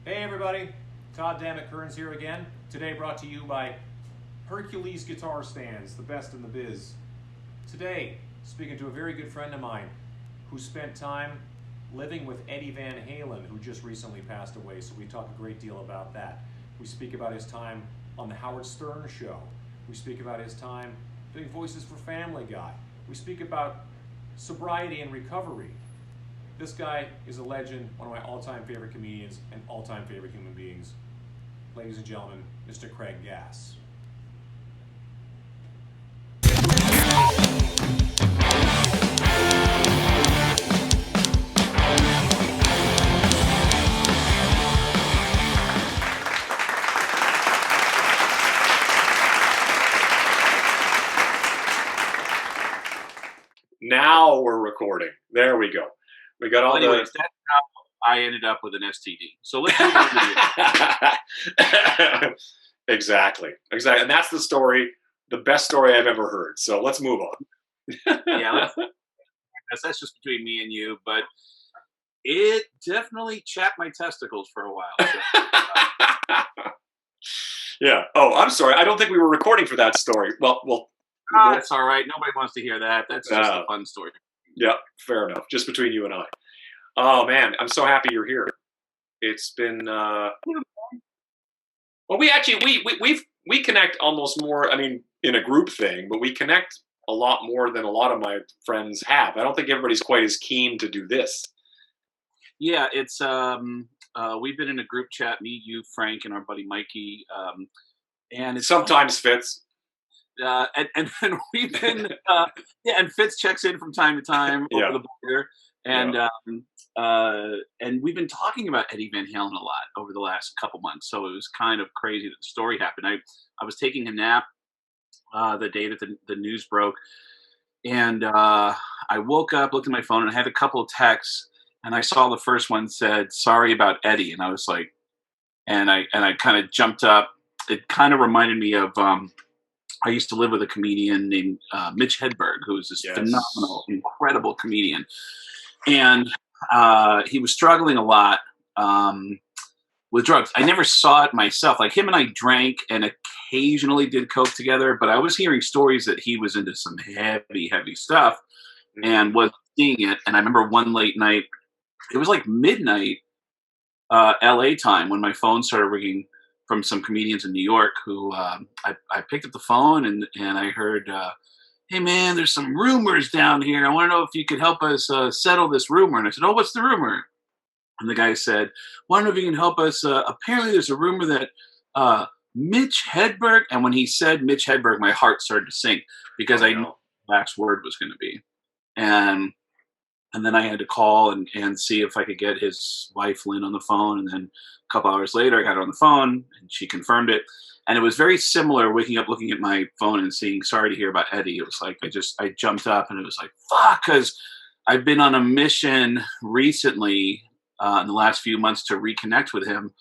Hey everybody, Todd Dammit Kearns here again. Today brought to you by Hercules Guitar Stands, the best in the biz. Today, speaking to a very good friend of mine who spent time living with Eddie Van Halen, who just recently passed away, so we talk a great deal about that. We speak about his time on the Howard Stern Show. We speak about his time doing voices for Family Guy. We speak about sobriety and recovery. This guy is a legend, one of my all-time favorite comedians and all-time favorite human beings. Ladies and gentlemen, Mr. Craiggass. Now we're recording. There we go. We got all Anyways, that's how I ended up with an STD. So let's move on to Exactly. And that's the story, the best story I've ever heard. So let's move on. Yeah, that's just between me and you, but it definitely chapped my testicles for a while. So, Yeah. Oh, I'm sorry. I don't think we were recording for that story. Well, it's all right. Nobody wants to hear that. That's just a fun story. Yeah, fair enough. Just between you and I. Oh man, I'm so happy you're here. It's been well, we connect almost more. I mean, in a group thing, but we connect a lot more than a lot of my friends have. I don't think everybody's quite as keen to do this. Yeah, it's we've been in a group chat, me, you, Frank, and our buddy Mikey, and it's Sometimes Fitz. and we've been and Fitz checks in from time to time over the border, and and we've been talking about Eddie Van Halen a lot over the last couple months. So it was kind of crazy that the story happened. I was taking a nap the day that the news broke, and I woke up, looked at my phone, and I had a couple of texts, and I saw the first one said "Sorry about Eddie," and I was like, and I kind of jumped up. It kind of reminded me of. I used to live with a comedian named Mitch Hedberg, who was this phenomenal, incredible comedian. And he was struggling a lot with drugs. I never saw it myself. Like him and I drank and occasionally did coke together, but I was hearing stories that he was into some heavy, heavy stuff and was seeing it. And I remember one late night, it was like midnight LA time when my phone started ringing from some comedians in New York who I picked up the phone and I heard, hey man, there's some rumors down here. I want to know if you could help us settle this rumor. And I said, oh, what's the rumor? And the guy said, well, I don't know if you can help us. Apparently there's a rumor that Mitch Hedberg, and when he said Mitch Hedberg, my heart started to sink because I knew the last word was going to be. And then I had to call and see if I could get his wife, Lynn, on the phone. And then a couple hours later, I got her on the phone, and she confirmed it. And it was very similar, waking up, looking at my phone and seeing, sorry to hear about Eddie. It was like I jumped up, and it was like, fuck, because I've been on a mission recently in the last few months to reconnect with him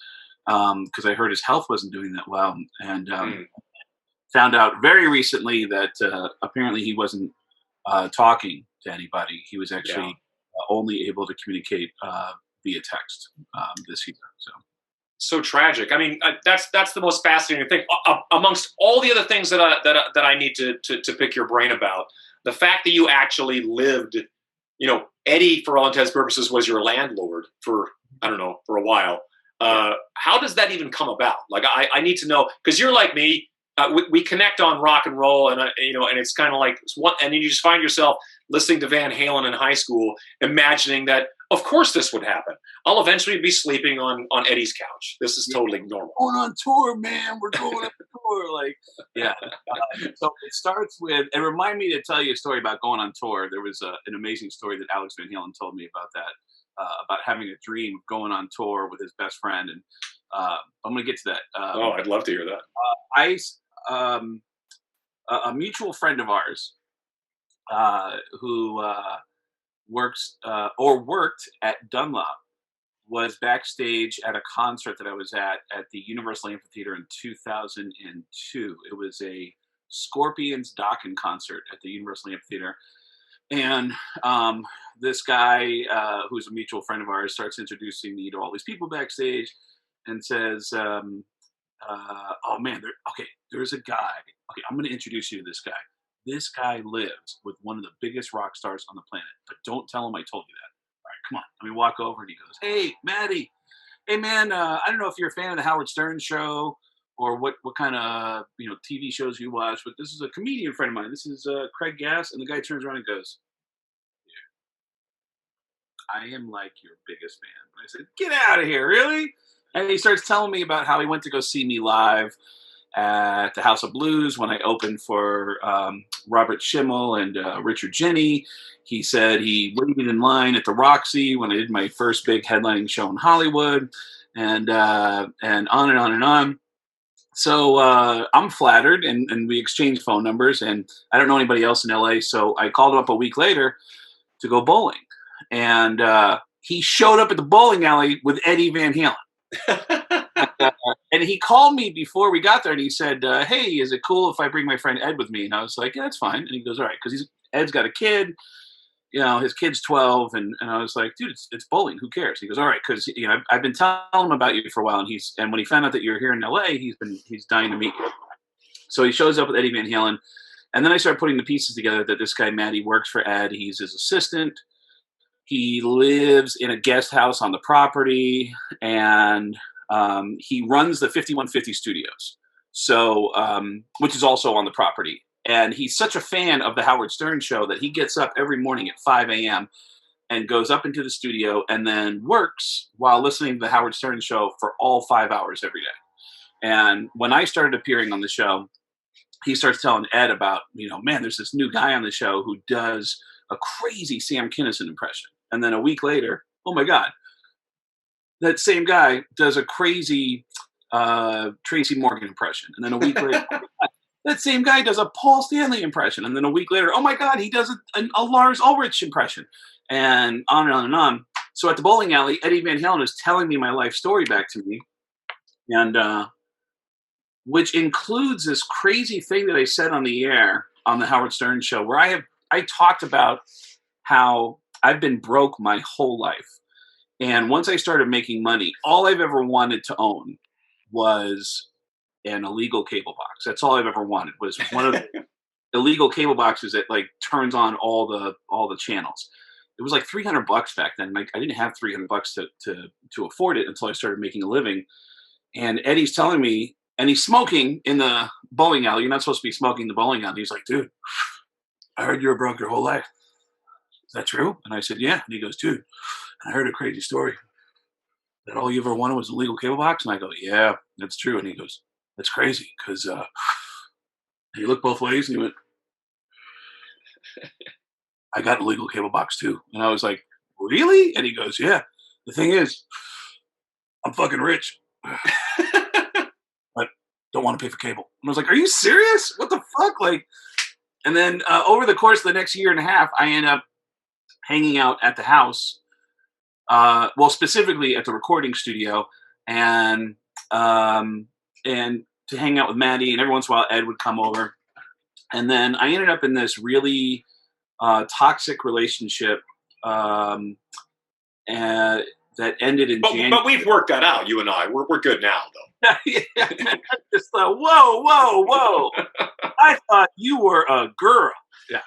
because I heard his health wasn't doing that well. And found out very recently that apparently he wasn't talking to anybody. He was actually only able to communicate via text this year. So tragic. I mean, that's the most fascinating thing. Amongst all the other things that I need to pick your brain about, the fact that you actually lived, Eddie, for all intents and purposes, was your landlord for for a while. How does that even come about? Like, I need to know, because you're like me. We connect on rock and roll, and and it's kind of like one. And then you just find yourself listening to Van Halen in high school, imagining that, of course, this would happen. I'll eventually be sleeping on Eddie's couch. This is totally normal. Going on tour, man. We're going on tour. Like, yeah. So it starts with, and remind me to tell you a story about going on tour. There was an amazing story that Alex Van Halen told me about that, about having a dream of going on tour with his best friend. And I'm going to get to that. I'd love to hear that. A mutual friend of ours who works or worked at Dunlop was backstage at a concert that I was at the Universal Amphitheater in 2002. It was a Scorpions Dokken concert at the Universal Amphitheater. And this guy, who's a mutual friend of ours, starts introducing me to all these people backstage. and says, "Oh man, there's a guy. Okay, I'm going to introduce you to this guy. This guy lives with one of the biggest rock stars on the planet, but don't tell him I told you that. All right, come on." Let me walk over, and he goes, "Hey, Maddie. Hey, man. I don't know if you're a fan of the Howard Stern show or what kind of TV shows you watch, but this is a comedian friend of mine. This is Craiggass." And the guy turns around and goes, "I am like your biggest fan." I said, "Get out of here, really?" And he starts telling me about how he went to go see me live at the House of Blues when I opened for Robert Schimmel and Richard Jeni. He said he waited in line at the Roxy when I did my first big headlining show in Hollywood, and on and on and on. So I'm flattered, and we exchanged phone numbers, and I don't know anybody else in LA, so I called him up a week later to go bowling. And he showed up at the bowling alley with Eddie Van Halen. And he called me before we got there, and he said, "Hey, is it cool if I bring my friend Ed with me?" And I was like, "Yeah, that's fine." And he goes, "All right," because Ed's got a kid. His kid's 12, and I was like, "Dude, it's bowling. Who cares?" He goes, "All right," because I've been telling him about you for a while, and when he found out that you're here in LA, he's dying to meet you. So he shows up with Eddie Van Halen, and then I started putting the pieces together that this guy Matty works for Ed. He's his assistant. He lives in a guest house on the property, and he runs the 5150 Studios, so which is also on the property. And he's such a fan of the Howard Stern show that he gets up every morning at 5 a.m. and goes up into the studio and then works while listening to the Howard Stern show for all 5 hours every day. And when I started appearing on the show, he starts telling Ed about, man, there's this new guy on the show who does a crazy Sam Kinison impression. And then a week later, oh my God, that same guy does a crazy Tracy Morgan impression. And then a week later, that same guy does a Paul Stanley impression. And then a week later, oh my God, he does a Lars Ulrich impression. And on and on and on. So at the bowling alley, Eddie Van Halen is telling me my life story back to me. And which includes this crazy thing that I said on the air on the Howard Stern show, where I talked about how I've been broke my whole life. And once I started making money, all I've ever wanted to own was an illegal cable box. That's all I've ever wanted, was one of the illegal cable boxes that like turns on all the channels. It was like $300 back then. Like I didn't have $300 to afford it until I started making a living. And Eddie's telling me, and he's smoking in the bowling alley. You're not supposed to be smoking in the bowling alley. He's like, "Dude, I heard you were broke your whole life. Is that true?" And I said, "Yeah." And he goes, "Dude, I heard a crazy story that all you ever wanted was a legal cable box." And I go, "Yeah, that's true." And he goes, "That's crazy," because he looked both ways and he went, "I got a legal cable box too." And I was like, "Really?" And he goes, "Yeah. The thing is, I'm fucking rich, but don't want to pay for cable." And I was like, "Are you serious? What the fuck?" Like, and then over the course of the next year and a half, I end up hanging out at the house, well, specifically at the recording studio, and to hang out with Maddie, and every once in a while Ed would come over. And then I ended up in this really toxic relationship and that ended in January. But we've worked that out, you and I. We're good now, though. Yeah, I just thought, whoa. I thought you were a girl. Yeah.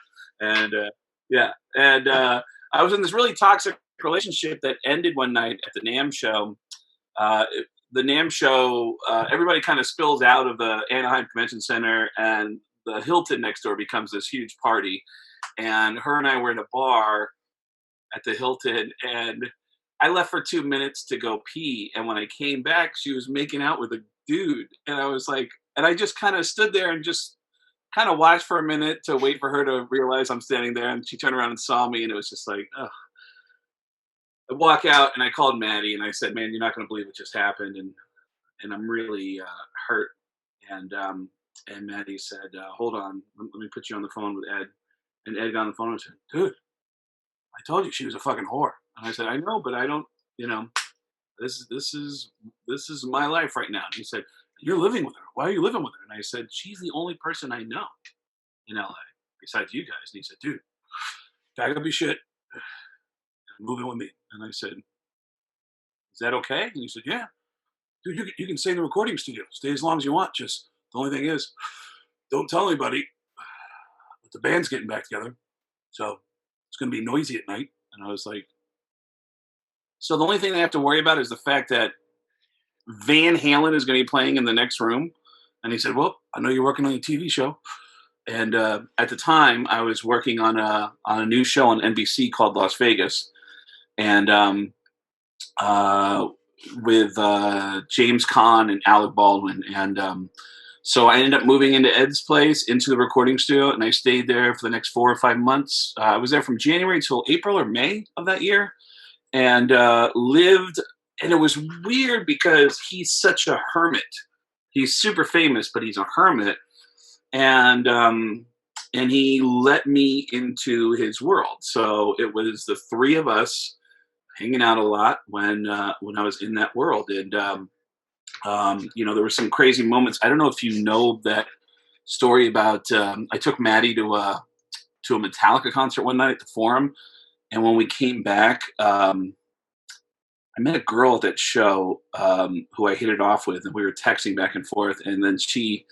And I was in this really toxic relationship that ended one night at the NAMM show. The NAMM show, everybody kind of spills out of the Anaheim Convention Center, and the Hilton next door becomes this huge party. And her and I were in a bar at the Hilton, and I left for 2 minutes to go pee. And when I came back, she was making out with a dude. And I was like, and I just kind of stood there and just kind of watched for a minute to wait for her to realize I'm standing there. And she turned around and saw me, and it was just like, ugh. I walk out and I called Maddie and I said, "Man, you're not going to believe what just happened. And I'm really hurt." And Maddie said, "Hold on, let me put you on the phone with Ed." And Ed got on the phone and said, "Dude, I told you she was a fucking whore." And I said, "I know, but I don't, this is my life right now." And he said, "You're living with her. Why are you living with her?" And I said, "She's the only person I know in LA besides you guys." And he said, "Dude, pack up your shit and move in with me." And I said, "Is that okay?" And he said, "Yeah." dude, you can stay in the recording studio. Stay as long as you want. Just the only thing is, don't tell anybody. But the band's getting back together, so it's going to be noisy at night. And I was like, so the only thing I have to worry about is the fact that Van Halen is going to be playing in the next room. And he said, well, I know you're working on a TV show. And at the time, I was working on a new show on NBC called Las Vegas. And with James Caan and Alec Baldwin. And so I ended up moving into Ed's place, into the recording studio, and I stayed there for the next 4 or 5 months. I was there from January till April or May of that year, and lived. And it was weird because he's such a hermit. He's super famous, but he's a hermit. And he let me into his world. So it was the three of us hanging out a lot when I was in that world. And there were some crazy moments. I don't know if you know that story about I took Maddie to a Metallica concert one night at the Forum, and when we came back, I met a girl at that show who I hit it off with, and we were texting back and forth. And then she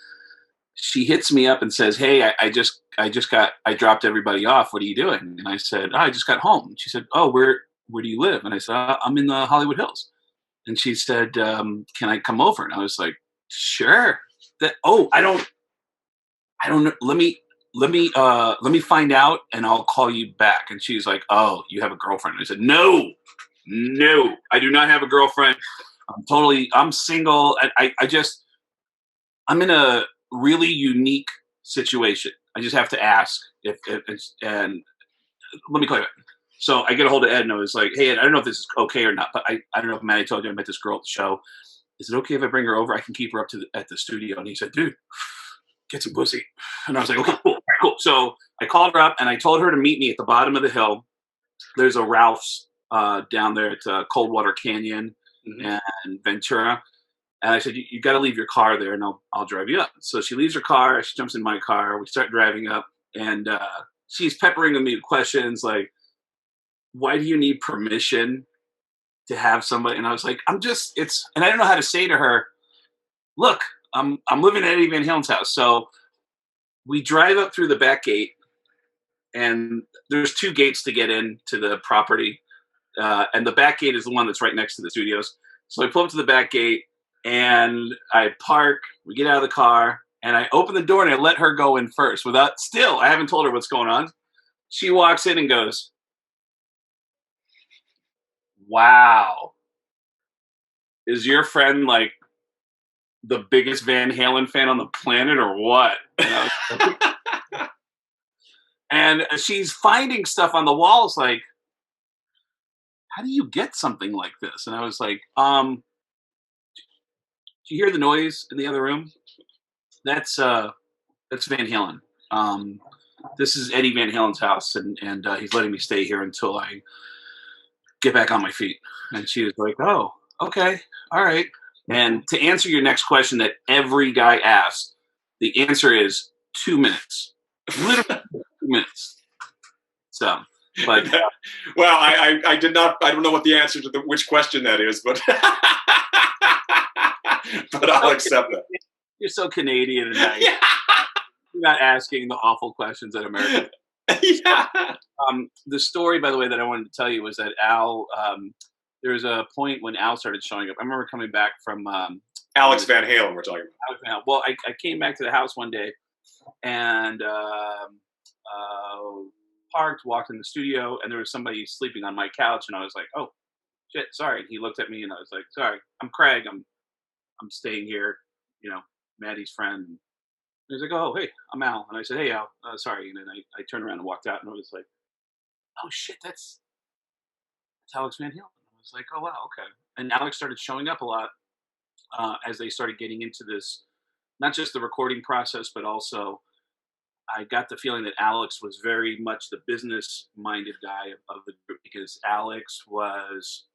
hits me up and says, "Hey, I dropped everybody off. What are you doing?" And I said, "Oh, I just got home." And she said, "Oh, where do you live?" And I said, "I'm in the Hollywood Hills." And she said, "Can I come over?" And I was like, "Sure." I don't know. Let me find out, and I'll call you back. And she's like, "Oh, you have a girlfriend?" And I said, No, I do not have a girlfriend. I'm single. I'm in a really unique situation. I just have to ask and let me call you back. So I get a hold of Ed, and I was like, "Hey, Ed, I don't know if this is okay or not, but I don't know if Maddie told you I met this girl at the show. Is it okay if I bring her over? I can keep her up at the studio." And he said, "Dude, get some pussy." And I was like, "Okay, cool, all right, cool." So I called her up, and I told her to meet me at the bottom of the hill. There's a Ralph's down there at Coldwater Canyon and Ventura. And I said, you got to leave your car there, and I'll drive you up. So she leaves her car. She jumps in my car. We start driving up, and she's peppering me with questions like, "Why do you need permission to have somebody?" And I was like, and I don't know how to say to her, "Look, I'm living at Eddie Van Halen's house." So we drive up through the back gate, and there's 2 gates to get into the property. And the back gate is the one that's right next to the studios. So I pull up to the back gate, and I park. We get out of the car, and I open the door, and I let her go in first. I haven't told her what's going on. She walks in and goes, "Wow, is your friend like the biggest Van Halen fan on the planet or what?" And she's finding stuff on the walls like, "How do you get something like this?" And I was like, "Do you hear the noise in the other room? That's Van Halen. This is Eddie Van Halen's house, and he's letting me stay here until I get back on my feet." And she was like, "Oh, okay, all right." And to answer your next question that every guy asks, the answer is 2 minutes. Literally 2 minutes. So, but well, I don't know what the answer to which question that is, but but I'll accept that. You're so Canadian and nice. Yeah. You're not asking the awful questions that Americans. Yeah. The story, by the way, that I wanted to tell you was that Al. There was a point when Al started showing up. I remember coming back from Alex Van Halen. We're talking about. Alex Van Halen. Well, I came back to the house one day, and parked, walked in the studio, and there was somebody sleeping on my couch, and I was like, "Oh, shit, sorry." And he looked at me, and I was like, "Sorry, I'm Craig. I'm staying here, Maddie's friend." And he was like, "Oh, hey, I'm Al." And I said, "Hey, Al, sorry." And then I turned around and walked out, and I was like, "Oh shit, that's Alex Van Halen." I was like, "Oh wow, okay." And Alex started showing up a lot as they started getting into this, not just the recording process, but also I got the feeling that Alex was very much the business-minded guy of the group, because Alex was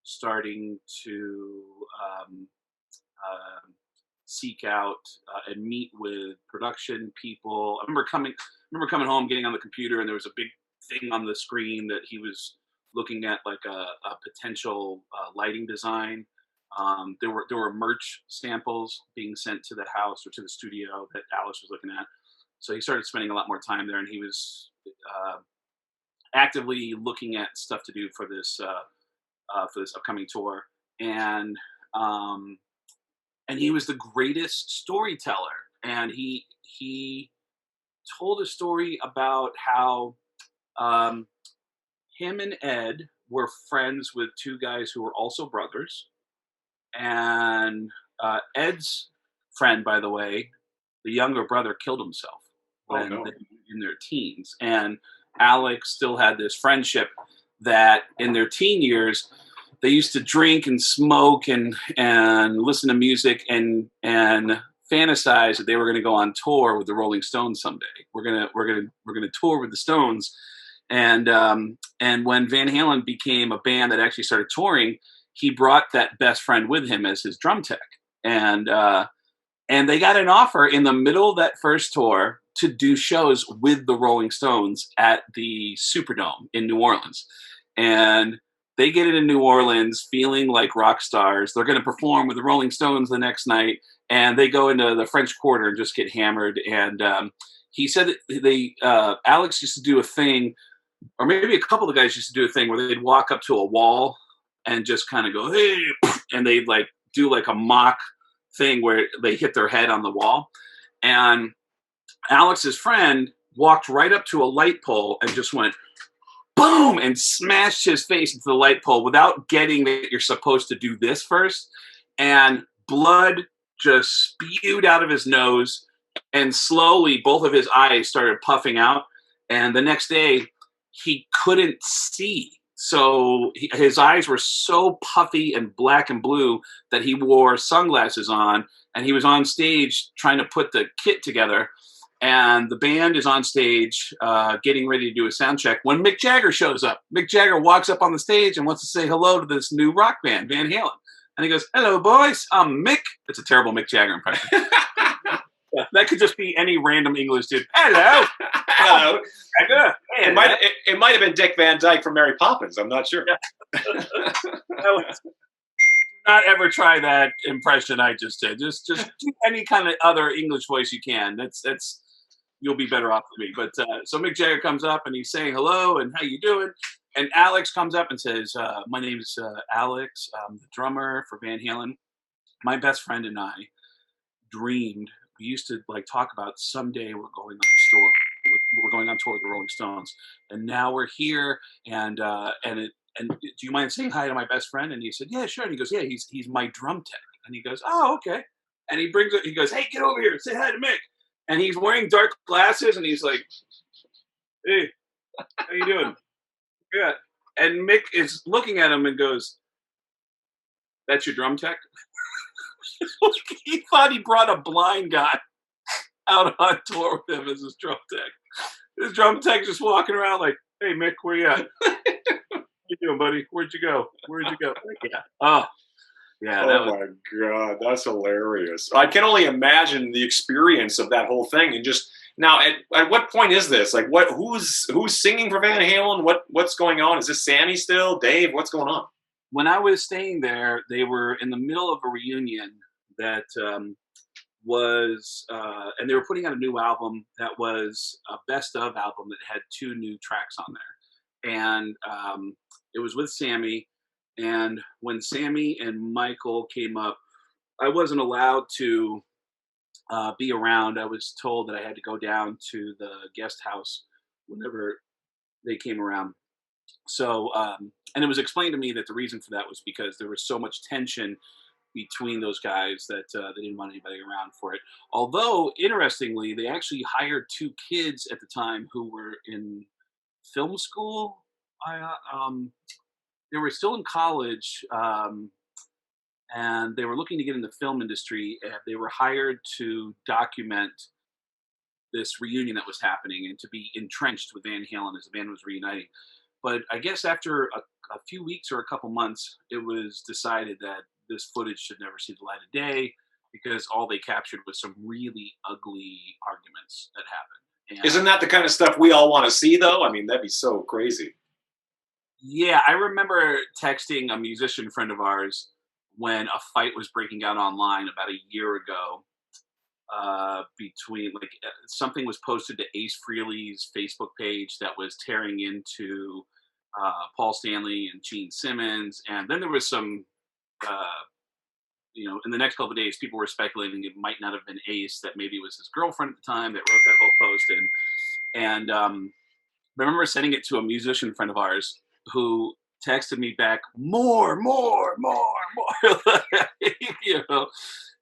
starting to seek out and meet with production people. I remember coming home, getting on the computer, and there was a big thing on the screen that he was looking at, like a potential lighting design There were merch samples being sent to the house or to the studio that Alex was looking at. So he started spending a lot more time there, and he was actively looking at stuff to do for this upcoming tour. And he was the greatest storyteller. And he told a story about how him and Ed were friends with two guys who were also brothers. And Ed's friend, by the way, the younger brother, killed himself when they were in their teens. And Alex still had this friendship that in their teen years, they used to drink and smoke and listen to music and fantasize that they were going to go on tour with the Rolling Stones someday. We're gonna tour with the Stones. And when Van Halen became a band that actually started touring, he brought that best friend with him as his drum tech. And they got an offer in the middle of that first tour to do shows with the Rolling Stones at the Superdome in New Orleans. And they get it in New Orleans feeling like rock stars. They're going to perform with the Rolling Stones the next night. And they go into the French Quarter and just get hammered. And he said that Alex used to do a thing, or maybe a couple of guys used to do a thing where they'd walk up to a wall and just kind of go, hey, and they'd like do like a mock thing where they hit their head on the wall. And Alex's friend walked right up to a light pole and just went boom and smashed his face into the light pole without getting that you're supposed to do this first. And blood just spewed out of his nose, and slowly both of his eyes started puffing out. And the next day he couldn't see. So his eyes were so puffy and black and blue that he wore sunglasses on, and he was on stage trying to put the kit together. And the band is on stage getting ready to do a sound check when Mick Jagger shows up. Mick Jagger walks up on the stage and wants to say hello to this new rock band, Van Halen. And he goes, hello, boys. I'm Mick. It's a terrible Mick Jagger impression. Yeah, that could just be any random English dude. Hello. Hello. Hey, It might have been Dick Van Dyke from Mary Poppins. I'm not sure. Yeah. Not ever try that impression I just did. Just do any kind of other English voice you can. That's you'll be better off than me. But so Mick Jagger comes up and he's saying hello and how you doing? And Alex comes up and says, my name is Alex. I'm the drummer for Van Halen. My best friend and I dreamed, we used to like talk about someday we're going on tour with the Rolling Stones. And now we're here and do you mind saying hi to my best friend? And he said, yeah, sure. And he goes, yeah, he's my drum tech. And he goes, oh, okay. And he goes, hey, get over here, say hi to Mick. And he's wearing dark glasses and he's like, hey, how you doing? Good. And Mick is looking at him and goes, that's your drum tech? He thought he brought a blind guy out on tour with him as his drum tech. His drum tech just walking around like, hey, Mick, where you at? What you doing, buddy? Where'd you go? Yeah. Oh, yeah. My God, that's hilarious. I can only imagine the experience of that whole thing. And just now, at what point is this? Like, who's singing for Van Halen? What's going on? Is this Sammy still? Dave? What's going on? When I was staying there, they were in the middle of a reunion that and they were putting out a new album that was a best of album that had 2 new tracks on there. And it was with Sammy. And when Sammy and Michael came up, I wasn't allowed to be around. I was told that I had to go down to the guest house whenever they came around. So, and it was explained to me that the reason for that was because there was so much tension between those guys that they didn't want anybody around for it. Although, interestingly, they actually hired 2 kids at the time who were in film school. They were still in college, and they were looking to get in the film industry. And they were hired to document this reunion that was happening and to be entrenched with Van Halen as the band was reuniting. But I guess after a few weeks or a couple months, it was decided that this footage should never see the light of day because all they captured was some really ugly arguments that happened. And isn't that the kind of stuff we all want to see, though? I mean, that'd be so crazy. Yeah, I remember texting a musician friend of ours when a fight was breaking out online about a year ago between something was posted to Ace Frehley's Facebook page that was tearing into Paul Stanley and Gene Simmons, and then there was some in the next couple of days people were speculating it might not have been Ace, that maybe it was his girlfriend at the time that wrote that whole post. And I remember sending it to a musician friend of ours who texted me back, more.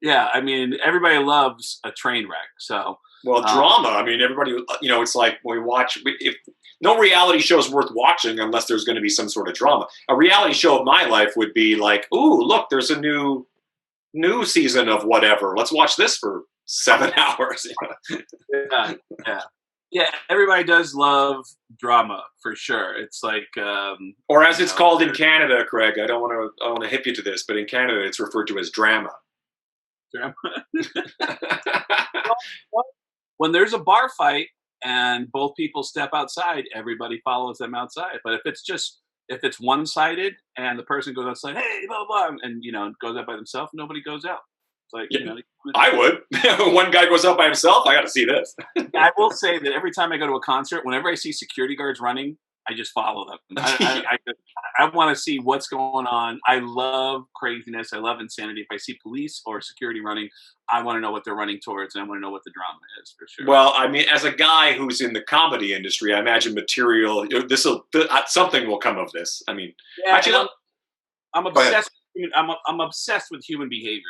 Yeah, I mean, everybody loves a train wreck. So, well, drama. I mean, everybody. It's like when we watch. If no reality show is worth watching unless there's going to be some sort of drama. A reality show of my life would be like, ooh, look, there's a new season of whatever. Let's watch this for 7 hours. Yeah. Everybody does love drama for sure. It's like, or as it's called in Canada, Craig. I don't want to hip you to this, but in Canada, it's referred to as drama. When there's a bar fight and both people step outside, everybody follows them outside. But if it's one-sided and the person goes outside, hey, blah blah, and goes out by themselves, nobody goes out. It's like I would. One guy goes out by himself. I got to see this. I will say that every time I go to a concert, whenever I see security guards running, I just follow them. I want to see what's going on. I love craziness. I love insanity. If I see police or security running, I want to know what they're running towards, and I want to know what the drama is for sure. Well, I mean, as a guy who's in the comedy industry, I imagine something will come of this. I mean, actually, I'm obsessed. I'm obsessed with human behavior.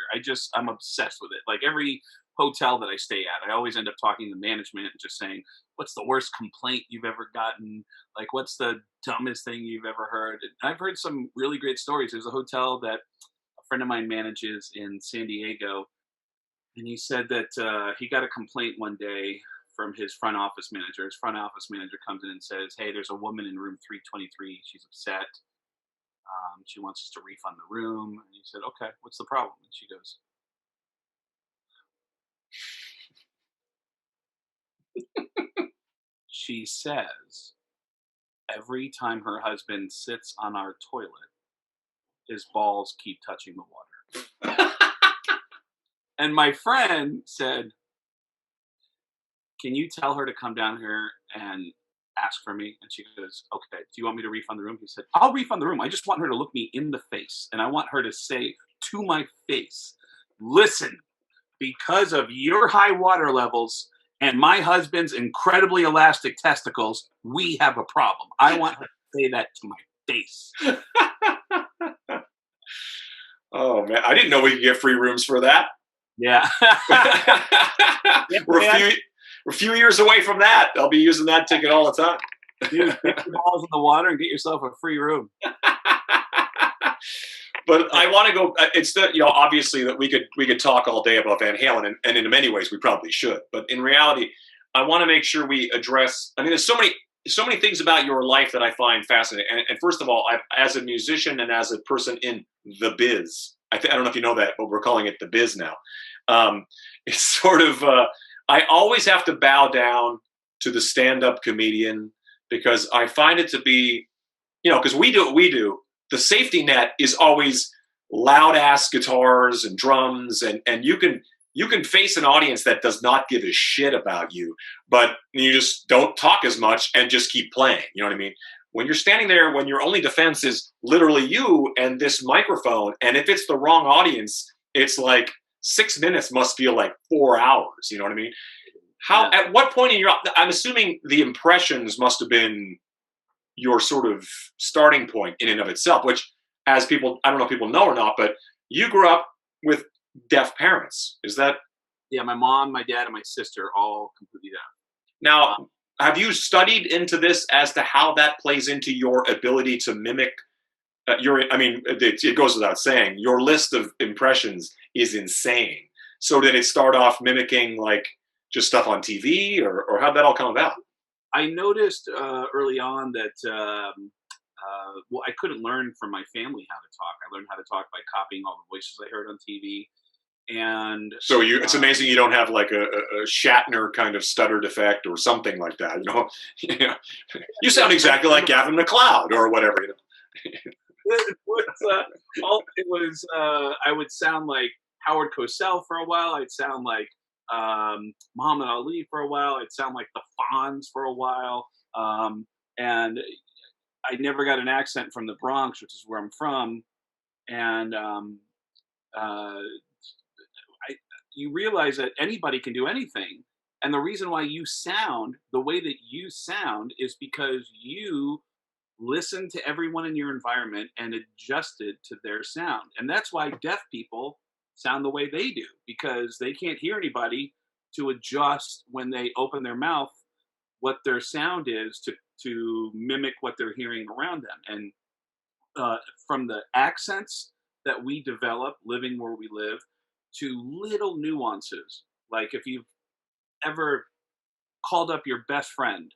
I'm obsessed with it. Like every hotel that I stay at, I always end up talking to management and just saying, what's the worst complaint you've ever gotten? Like, what's the dumbest thing you've ever heard? And I've heard some really great stories. There's a hotel that a friend of mine manages in San Diego, and he said that he got a complaint one day from his front office manager. His front office manager comes in and says, hey, there's a woman in room 323. She's upset. She wants us to refund the room. And he said, okay, what's the problem? And she goes, she says every time her husband sits on our toilet, his balls keep touching the water. And my friend said, can you tell her to come down here and ask for me? And she goes, okay, do you want me to refund the room? He said, I'll refund the room. I just want her to look me in the face. And I want her to say to my face, listen, because of your high water levels and my husband's incredibly elastic testicles, we have a problem. I want her to say that to my face. Oh, man. I didn't know we could get free rooms for that. Yeah. We're a few years away from that. I'll be using that ticket all the time. Dude, put your balls in the water and get yourself a free room. But I want to go. It's obviously that we could talk all day about Van Halen, and in many ways we probably should. But in reality, I want to make sure we address. I mean, there's so many things about your life that I find fascinating. And first of all, as a musician and as a person in the biz, I don't know if you know that, but we're calling it the biz now. It's sort of. I always have to bow down to the stand-up comedian because I find it to be, because we do what we do. The safety net is always loud ass guitars and drums, and you can face an audience that does not give a shit about you, but you just don't talk as much and just keep playing. You know what I mean? When you're standing there, when your only defense is literally you and this microphone, and if it's the wrong audience, it's like 6 minutes must feel like 4 hours. You know what I mean? At what point in I'm assuming the impressions must have been your sort of starting point in and of itself, which as people, I don't know if people know or not, but you grew up with deaf parents. Is that? Yeah. My mom, my dad, and my sister all completely deaf. Now, have you studied into this as to how that plays into your ability to mimic it goes without saying, your list of impressions is insane. So did it start off mimicking like just stuff on TV, or how'd that all come about? I noticed early on that I couldn't learn from my family how to talk. I learned how to talk by copying all the voices I heard on TV. And so it's amazing you don't have like a Shatner kind of stutter defect or something like that. You sound exactly like Gavin MacLeod or whatever. I would sound like Howard Cosell for a while. I'd sound like Muhammad Ali for a while. I'd sound like the Fonz for a while. And I never got an accent from the Bronx, which is where I'm from. And you realize that anybody can do anything. And the reason why you sound the way that you sound is because you listen to everyone in your environment and adjusted to their sound. And that's why deaf people sound the way they do, because they can't hear anybody to adjust when they open their mouth what their sound is to mimic what they're hearing around them. And from the accents that we develop living where we live to little nuances, like if you've ever called up your best friend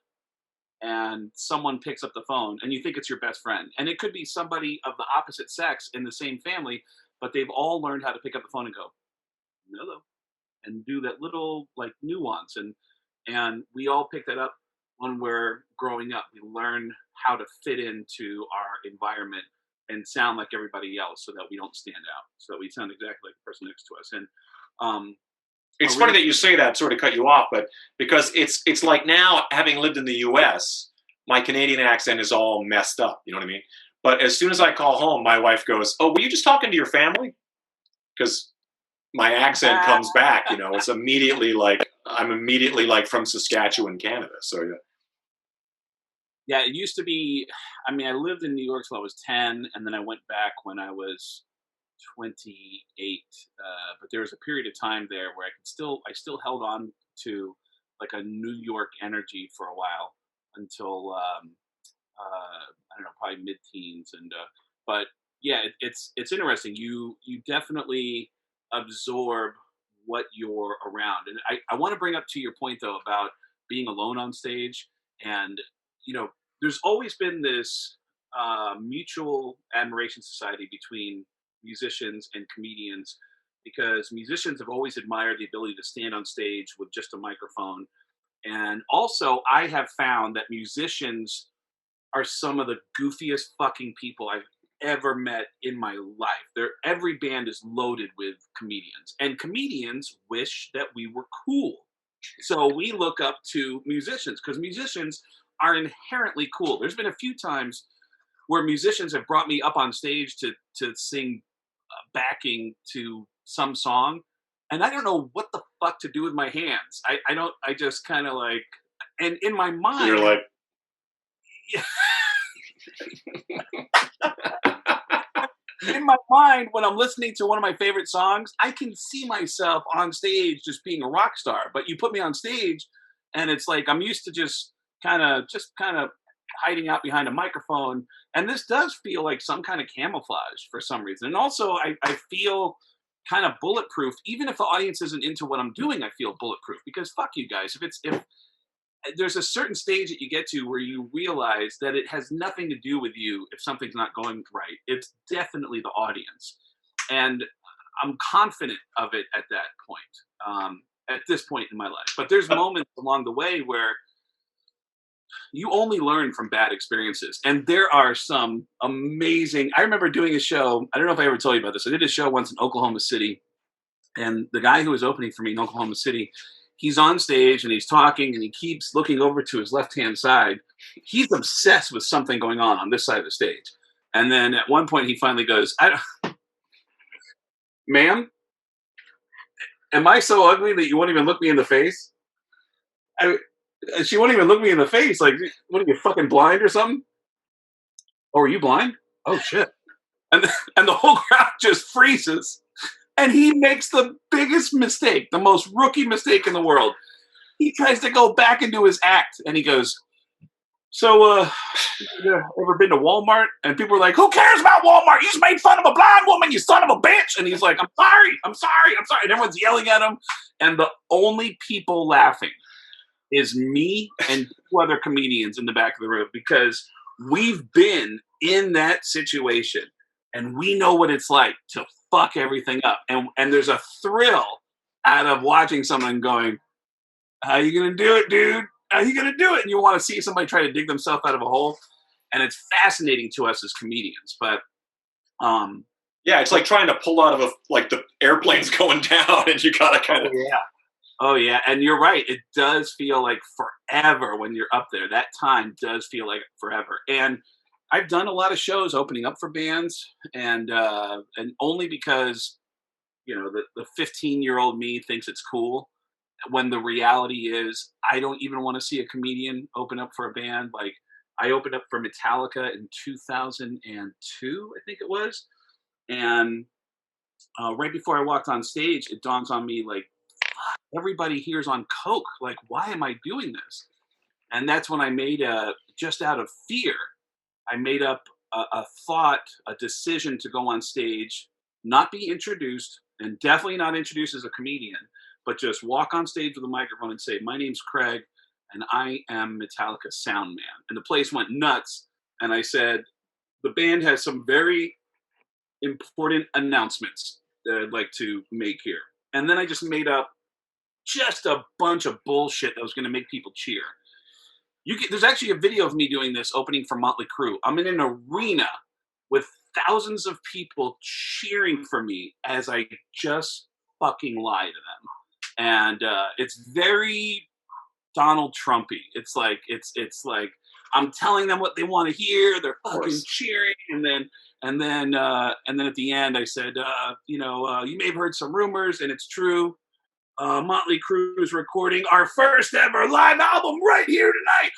and someone picks up the phone and you think it's your best friend, and it could be somebody of the opposite sex in the same family, but they've all learned how to pick up the phone and go hello and do that little like nuance. And we all pick that up when we're growing up. We learn how to fit into our environment and sound like everybody else so that we don't stand out, so that we sound exactly like the person next to us. And it's funny that you say that, sort of cut you off, but because it's like now, having lived in the U.S., my Canadian accent is all messed up. You know what I mean? But as soon as I call home, my wife goes, "Oh, were you just talking to your family?" Because my accent comes back. You know, it's immediately like I'm immediately like from Saskatchewan, Canada. So yeah. Yeah, it used to be. I mean, I lived in New York till I was 10, and then I went back when I was 28. But there was a period of time there where I still held on to like a New York energy for a while until I don't know, probably mid-teens. And but yeah, it's interesting. You definitely absorb what you're around, and I want to bring up to your point though about being alone on stage. And there's always been this mutual admiration society between musicians and comedians, because musicians have always admired the ability to stand on stage with just a microphone. And also, I have found that musicians are some of the goofiest fucking people I've ever met in my life. Every band is loaded with comedians, and comedians wish that we were cool. So we look up to musicians because musicians are inherently cool. There's been a few times where musicians have brought me up on stage to sing backing to some song, and I don't know what the fuck to do with my hands. I just kind of like, and in my mind, you're like, in my mind, when I'm listening to one of my favorite songs, I can see myself on stage just being a rock star. But you put me on stage, and it's like I'm used to just kind of hiding out behind a microphone, and this does feel like some kind of camouflage for some reason. And also, I feel kind of bulletproof, even if the audience isn't into what I'm doing. I feel bulletproof because fuck you guys. If there's a certain stage that you get to where you realize that it has nothing to do with you if something's not going right. It's definitely the audience, and I'm confident of it at that point. At this point in my life, but there's moments along the way where you only learn from bad experiences. And there are some amazing, I remember doing a show. I don't know if I ever told you about this. I did a show once in Oklahoma City, and the guy who was opening for me in Oklahoma City, he's on stage and he's talking and he keeps looking over to his left-hand side. He's obsessed with something going on this side of the stage. And then at one point he finally goes, "Ma'am, am I so ugly that you won't even look me in the face?" She won't even look me in the face. Like, what are you, fucking blind or something? "Oh, are you blind? Oh shit!" And the whole crowd just freezes, and he makes the biggest mistake, the most rookie mistake in the world. He tries to go back into his act, and he goes, "So, you ever been to Walmart?" And people are like, "Who cares about Walmart? You just made fun of a blind woman, you son of a bitch!" And he's like, I'm sorry." And everyone's yelling at him, and the only people laughing is me and two other comedians in the back of the room, because we've been in that situation and we know what it's like to fuck everything up. And there's a thrill out of watching someone going, "How you gonna do it, dude? How you gonna do it?" And you want to see somebody try to dig themselves out of a hole. And it's fascinating to us as comedians. But Yeah, it's like trying to pull out of like the airplane's going down, and you gotta kind of. Oh yeah, and you're right. It does feel like forever when you're up there. That time does feel like forever. And I've done a lot of shows opening up for bands, and only because the 15-year-old me thinks it's cool. When the reality is, I don't even want to see a comedian open up for a band. Like I opened up for Metallica in 2002, I think it was, and right before I walked on stage, it dawns on me like, everybody here's on coke. Like, why am I doing this? And that's when I made just out of fear, I made up a thought, a decision to go on stage, not be introduced, and definitely not introduced as a comedian, but just walk on stage with a microphone and say, my name's Craig, and I am Metallica sound man. And the place went nuts. And I said, the band has some very important announcements that I'd like to make here. And then I just made up just a bunch of bullshit that was going to make people cheer. There's actually a video of me doing this opening for Motley Crue. I'm in an arena with thousands of people cheering for me as I just fucking lie to them. And it's very Donald Trumpy. It's like I'm telling them what they want to hear. They're fucking cheering, and then at the end I said, you may have heard some rumors, and it's true. Motley Crue is recording our first ever live album right here tonight.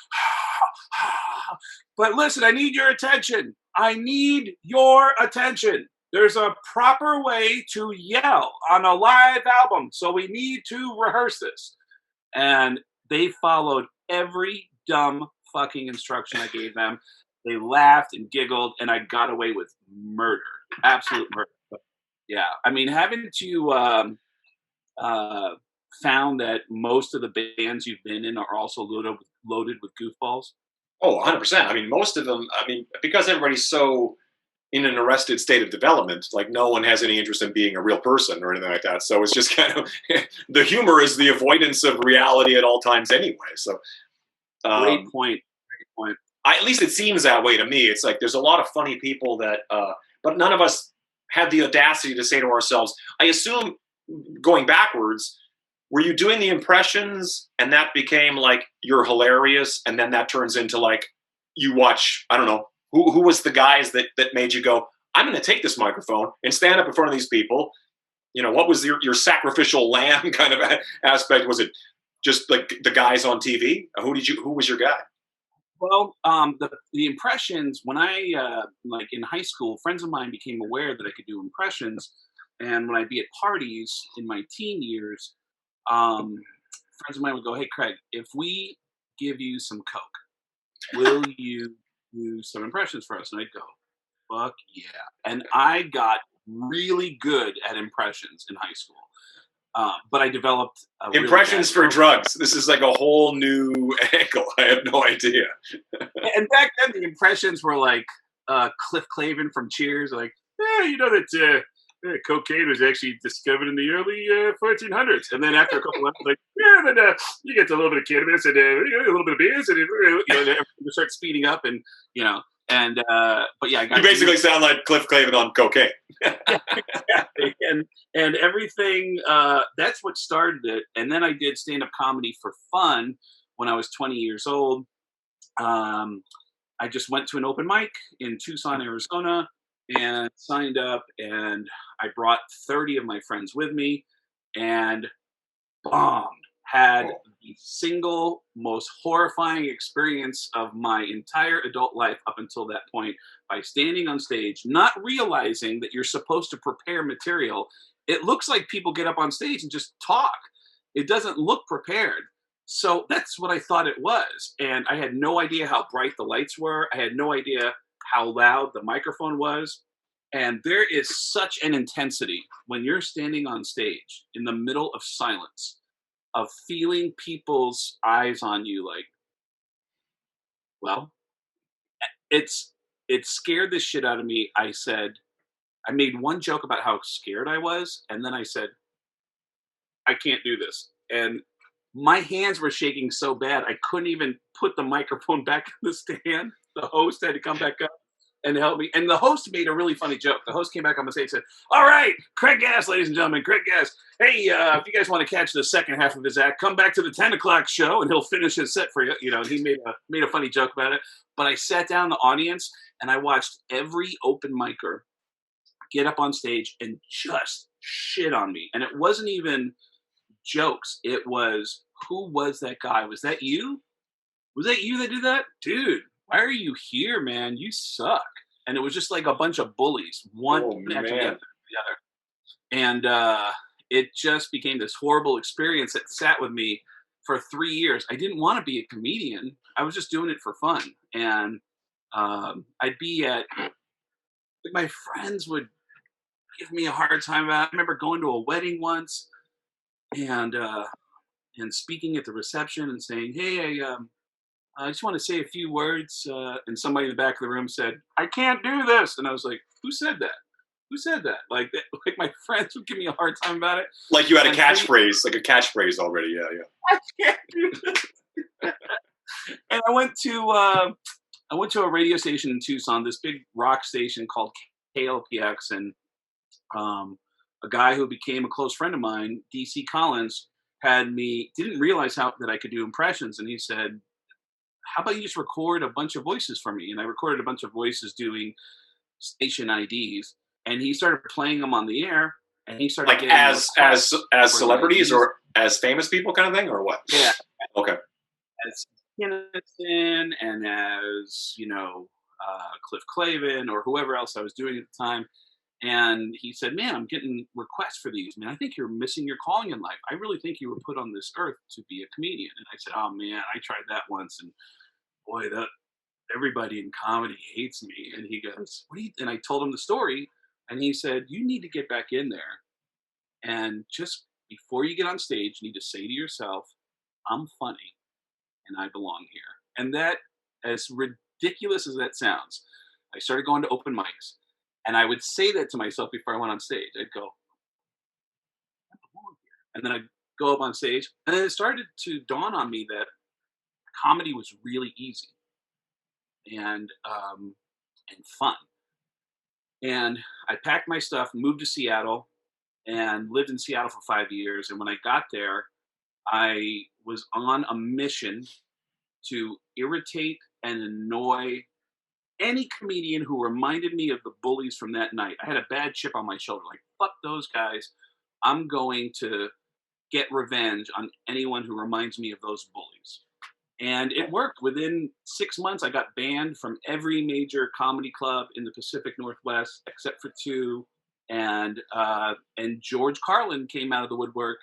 But listen, I need your attention. I need your attention. There's a proper way to yell on a live album, so we need to rehearse this. And they followed every dumb fucking instruction I gave them. They laughed and giggled, and I got away with murder. Absolute murder. Yeah. I mean, haven't you found that most of the bands you've been in are also loaded with goofballs? Oh, 100%. I mean, most of them, because everybody's so in an arrested state of development, like no one has any interest in being a real person or anything like that. So it's just kind of, the humor is the avoidance of reality at all times anyway. So Great point. At least it seems that way to me. It's like there's a lot of funny people that, but none of us had the audacity to say to ourselves, I assume going backwards, were you doing the impressions and that became like you're hilarious, and then that turns into like you watch, I don't know, who was the guys that made you go, I'm going to take this microphone and stand up in front of these people? What was your sacrificial lamb kind of aspect? Was it just like the guys on TV? Who was your guy? Well, the impressions, when I, like in high school, friends of mine became aware that I could do impressions. And when I'd be at parties in my teen years, friends of mine would go, hey, Craig, if we give you some coke, will you do some impressions for us? And I'd go, fuck yeah. And I got really good at impressions in high school. But I developed impressions for drugs. This is like a whole new angle. I have no idea. And back then, the impressions were like Cliff Clavin from Cheers, like, that cocaine was actually discovered in the early 1400s. And then after a couple of months, like, then you get a little bit of cannabis and a little bit of beers, and everything starts speeding up, and but yeah, you basically sound like Cliff Clavin on cocaine. Exactly. And everything, that's what started it. And then I did stand-up comedy for fun when I was 20 years old. I just went to an open mic in Tucson, Arizona, and signed up, and I brought 30 of my friends with me, and bombed. Had the single most horrifying experience of my entire adult life up until that point, by standing on stage, not realizing that you're supposed to prepare material. It looks like people get up on stage and just talk. It doesn't look prepared. So that's what I thought it was. And I had no idea how bright the lights were. I had no idea how loud the microphone was. And there is such an intensity when you're standing on stage in the middle of silence, of feeling people's eyes on you, like, well, it scared the shit out of me. I made one joke about how scared I was, and then I said, I can't do this. And my hands were shaking so bad, I couldn't even put the microphone back in the stand. The host had to come back up. and helped me. And the host made a really funny joke. The host came back on the stage and said, "All right, Craiggass, ladies and gentlemen, Craiggass. Hey, if you guys want to catch the second half of his act, come back to the 10 o'clock show, and he'll finish his set for you." You know, and he made a funny joke about it. But I sat down in the audience, and I watched every open micer get up on stage and just shit on me. And it wasn't even jokes. It was, who was that guy? Was that you? Was that you that did that? Dude, why are you here, man? You suck. And it was just like a bunch of bullies, one after the other. And it just became this horrible experience that sat with me for 3 years. I didn't want to be a comedian. I was just doing it for fun. And I'd be at, like, my friends would give me a hard time about it. I remember going to a wedding once and speaking at the reception and saying, "Hey, I just want to say a few words." And somebody in the back of the room said, "I can't do this." And I was like, "Who said that? Who said that?" Like my friends would give me a hard time about it. Like you had a catchphrase already. Yeah. I can't do this. And I went to a radio station in Tucson, this big rock station called KLPX, and a guy who became a close friend of mine, DC Collins, didn't realize that I could do impressions, and he said, "How about you just record a bunch of voices for me?" And I recorded a bunch of voices doing station IDs, and he started playing them on the air, and he started like as celebrities or as famous people, kind of thing, or what? Yeah. Okay. As Kinnison and as Cliff Clavin or whoever else I was doing at the time. And he said, "Man, I'm getting requests for these. Man, I think you're missing your calling in life. I really think you were put on this earth to be a comedian." And I said, "Oh man, I tried that once, and boy, everybody in comedy hates me." And he goes, "What do you?" And I told him the story, and he said, "You need to get back in there, and just before you get on stage, you need to say to yourself, 'I'm funny, and I belong here.'" And that, as ridiculous as that sounds, I started going to open mics. And I would say that to myself before I went on stage. I'd go, "I belong here." And then I'd go up on stage. And then it started to dawn on me that comedy was really easy and fun. And I packed my stuff, moved to Seattle, and lived in Seattle for 5 years. And when I got there, I was on a mission to irritate and annoy any comedian who reminded me of the bullies from that night. I had a bad chip on my shoulder. Like, fuck those guys. I'm going to get revenge on anyone who reminds me of those bullies. And it worked. Within 6 months, I got banned from every major comedy club in the Pacific Northwest, except for 2. And George Carlin came out of the woodwork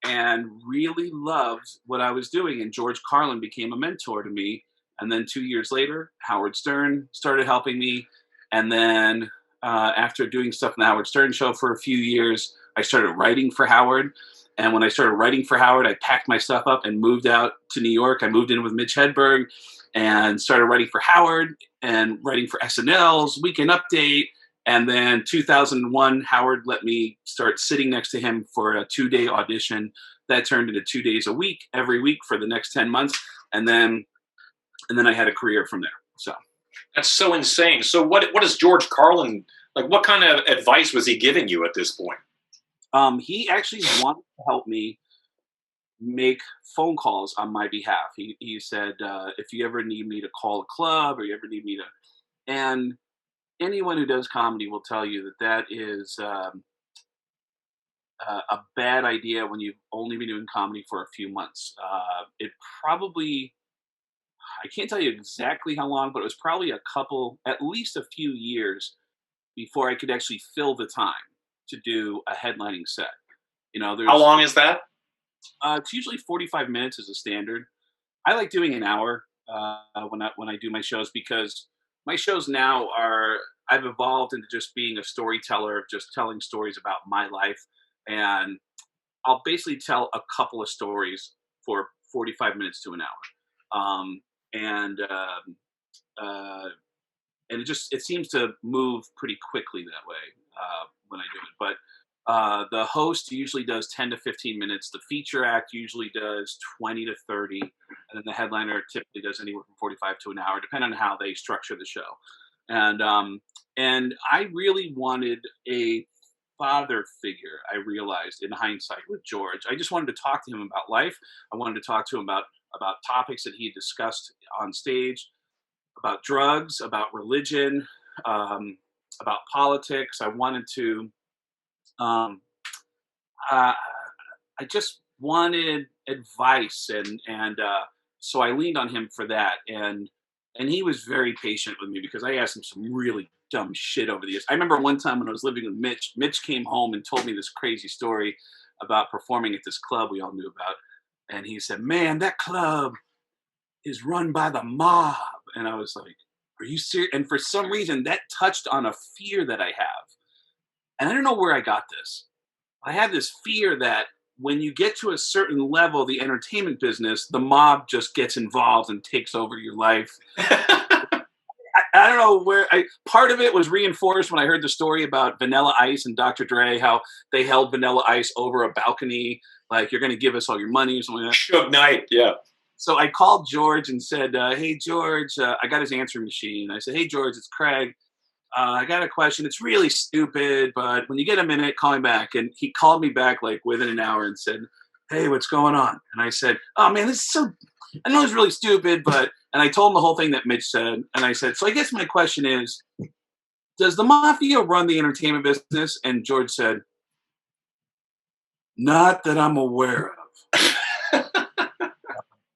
and really loved what I was doing. And George Carlin became a mentor to me. And then 2 years later, Howard Stern started helping me. And then after doing stuff in the Howard Stern show for a few years, I started writing for Howard. And when I started writing for Howard, I packed my stuff up and moved out to New York. I moved in with Mitch Hedberg and started writing for Howard and writing for SNL's Weekend Update. And then 2001, Howard let me start sitting next to him for a 2-day audition. That turned into 2 days a week, every week for the next 10 months. And then I had a career from there. So that's so insane. So what is George Carlin, like, what kind of advice was he giving you at this point? He actually wanted to help me make phone calls on my behalf. He said, if you ever need me to call a club or you ever need me to, and anyone who does comedy will tell you that is a bad idea when you've only been doing comedy for a few months. It probably, I can't tell you exactly how long, but it was probably at least a few years before I could actually fill the time to do a headlining set. How long is that? It's usually 45 minutes as a standard. I like doing an hour when I do my shows, because my shows now I've evolved into just being a storyteller, just telling stories about my life. And I'll basically tell a couple of stories for 45 minutes to an hour. And it seems to move pretty quickly that way when I do it. But the host usually does 10 to 15 minutes. The feature act usually does 20 to 30. And then the headliner typically does anywhere from 45 to an hour, depending on how they structure the show. And I really wanted a father figure. I realized in hindsight with George, I just wanted to talk to him about life. I wanted to talk to him about topics that he had discussed on stage, about drugs, about religion, about politics. I wanted to. Um, I just wanted advice, and so I leaned on him for that, and he was very patient with me because I asked him some really dumb shit over the years. I remember one time when I was living with Mitch. Mitch came home and told me this crazy story about performing at this club we all knew about, and he said, "Man, that club is run by the mob," and I was like, "Are you serious?" And for some reason, that touched on a fear that I have, and I don't know where I got this. I had this fear that when you get to a certain level of the entertainment business, the mob just gets involved and takes over your life. I don't know where. Part of it was reinforced when I heard the story about Vanilla Ice and Dr. Dre, how they held Vanilla Ice over a balcony, like, "You're going to give us all your money," or something like that. Suge Knight, yeah. So I called George and said, "Hey, George," I got his answering machine. I said, "Hey, George, it's Craig. I got a question. It's really stupid, but when you get a minute, call me back." And he called me back like within an hour and said, "Hey, what's going on?" And I said, "Oh man, this is so, I know it's really stupid, but," and I told him the whole thing that Mitch said. And I said, "So I guess my question is, does the mafia run the entertainment business?" And George said, "Not that I'm aware of,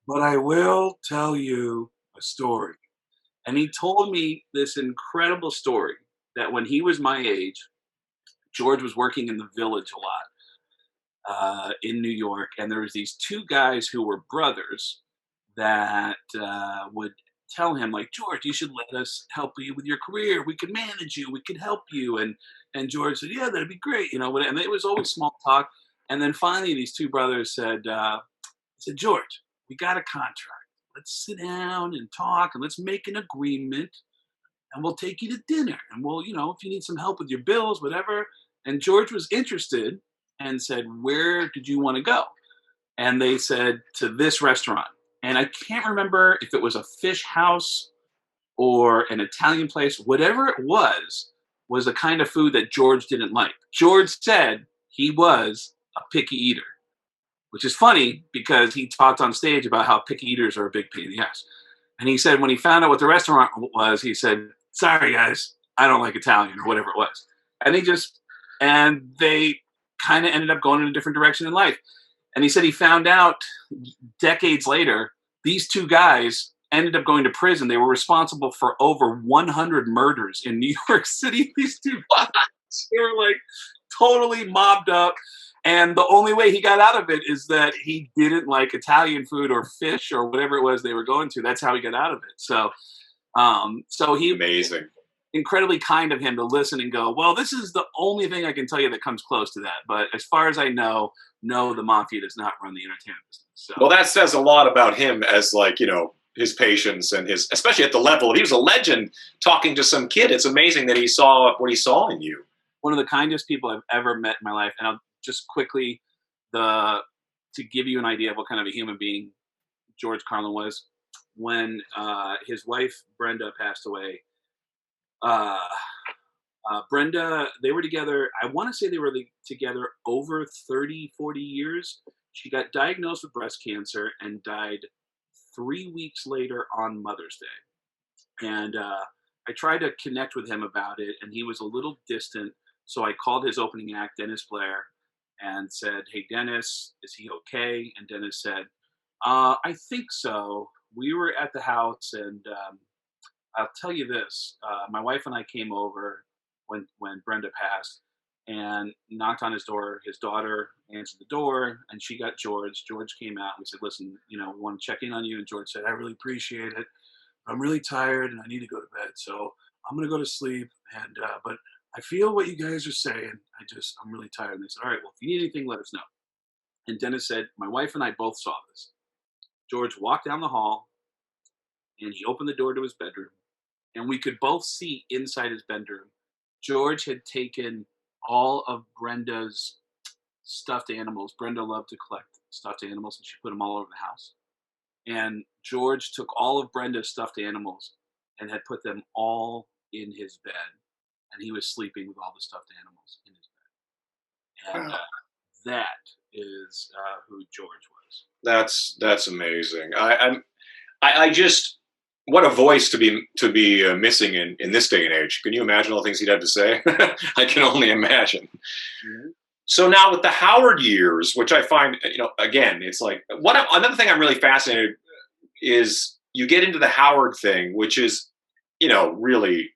but I will tell you a story." And he told me this incredible story that when he was my age, George was working in the Village a lot in New York, and there was these two guys who were brothers that would tell him, like, "George, you should let us help you with your career. We can manage you. We can help you." And George said, "Yeah, that'd be great," you know. And it was always small talk. And then finally, these two brothers said, "George, we got a contract. Let's sit down and talk, and let's make an agreement, and we'll take you to dinner, and we'll, you know, if you need some help with your bills, whatever." And George was interested and said, "Where did you want to go?" And they said, "To this restaurant." And I can't remember if it was a fish house or an Italian place. Whatever it was the kind of food that George didn't like. George said he was a picky eater, which is funny because he talked on stage about how picky eaters are a big pain in the ass. And he said when he found out what the restaurant was, he said, "Sorry, guys, I don't like Italian," or whatever it was. And they kind of ended up going in a different direction in life. And he said he found out decades later, these two guys ended up going to prison. They were responsible for over 100 murders in New York City. These two guys, they were like totally mobbed up. And the only way he got out of it is that he didn't like Italian food or fish or whatever it was they were going to. That's how he got out of it. So he Amazing. Incredibly kind of him to listen and go, "Well, this is the only thing I can tell you that comes close to that. But as far as I know, no, the mafia does not run the entertainment business." So. Well, that says a lot about him as, like, you know, his patience and his, especially at the level, he was a legend talking to some kid. It's amazing that he saw what he saw in you. One of the kindest people I've ever met in my life. And I'll just quickly, to give you an idea of what kind of a human being George Carlin was, when his wife, Brenda, passed away, Brenda, they were together, I want to say they were together over 30, 40 years. She got diagnosed with breast cancer and died 3 weeks later on Mother's Day. And I tried to connect with him about it, and he was a little distant. So I called his opening act, Dennis Blair, and said, "Hey, Dennis, is he okay?" And Dennis said, "I think so. We were at the house, and I'll tell you this. My wife and I came over when Brenda passed and knocked on his door. His daughter answered the door, and she got George. George came out, and we said, 'Listen, you know, we want to check in on you.' And George said, 'I really appreciate it. I'm really tired, and I need to go to bed. So I'm going to go to sleep. And but I feel what you guys are saying. I'm really tired.' And they said, 'All right, well, if you need anything, let us know.' And Dennis said, 'My wife and I both saw this. George walked down the hall, and he opened the door to his bedroom, and we could both see inside his bedroom. George had taken all of Brenda's stuffed animals. Brenda loved to collect stuffed animals, and she put them all over the house. And George took all of Brenda's stuffed animals and had put them all in his bed, and he was sleeping with all the stuffed animals in his bed. And that is who George was. That's amazing. I just, what a voice to be missing in this day and age. Can you imagine all the things he'd have to say? I can only imagine. Mm-hmm. So now with the Howard years, which I find, again, it's like another thing I'm really fascinated is you get into the Howard thing, which is, really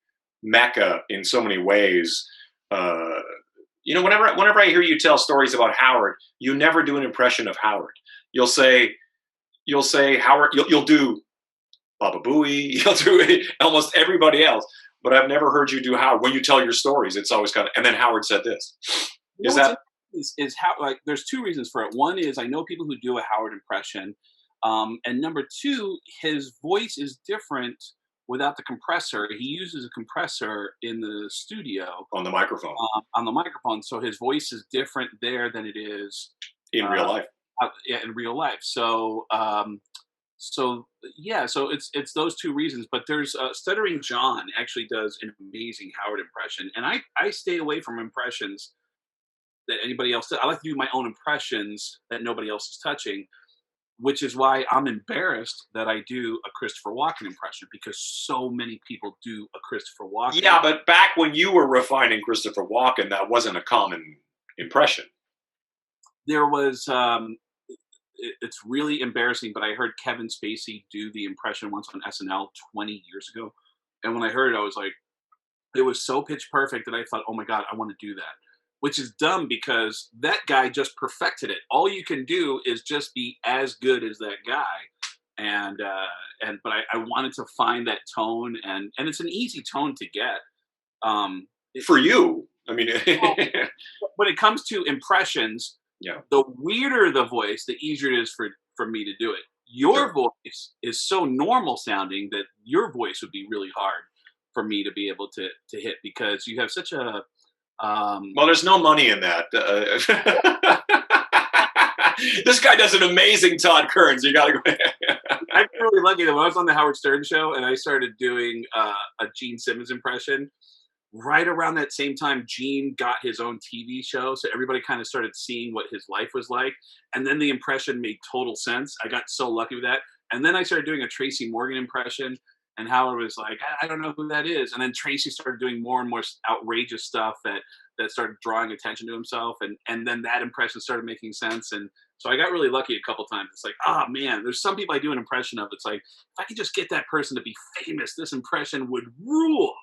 mecca in so many ways. Whenever I hear you tell stories about Howard, you never do an impression of Howard. You'll say Howard, you'll do Baba Booey, you'll do almost everybody else, but I've never heard you do Howard. When you tell your stories, it's always kind of, and then Howard said this. Is how, like, there's two reasons for it. One is I know people who do a Howard impression, and number two, his voice is different without the compressor. He uses a compressor in the studio on the microphone. So his voice is different there than it is in real life. In real life. So it's those two reasons. But there's Stuttering John actually does an amazing Howard impression, and I stay away from impressions that anybody else does. I like to do my own impressions that nobody else is touching, which is why I'm embarrassed that I do a Christopher Walken impression, because so many people do a Christopher Walken. Yeah, but back when you were refining Christopher Walken, that wasn't a common impression. There was, it's really embarrassing, but I heard Kevin Spacey do the impression once on SNL 20 years ago. And when I heard it, I was like, it was so pitch perfect that I thought, oh my God, I want to do that. Which is dumb, because that guy just perfected it. All you can do is just be as good as that guy. But I wanted to find that tone, and it's an easy tone to get. For you, I mean, well, when it comes to impressions, the weirder the voice, the easier it is for me to do it. Your voice is so normal sounding that your voice would be really hard for me to be able to hit, because you have such a well, there's no money in that. This guy does an amazing Todd Kearns. You got to go. I'm really lucky that when I was on the Howard Stern show and I started doing a Gene Simmons impression, right around that same time, Gene got his own TV show. So everybody kind of started seeing what his life was like. And then the impression made total sense. I got so lucky with that. And then I started doing a Tracy Morgan impression. And Howard was like, I don't know who that is. And then Tracy started doing more and more outrageous stuff that started drawing attention to himself. And then that impression started making sense. And so I got really lucky a couple times. It's like, oh man, there's some people I do an impression of. It's like, if I could just get that person to be famous, this impression would rule,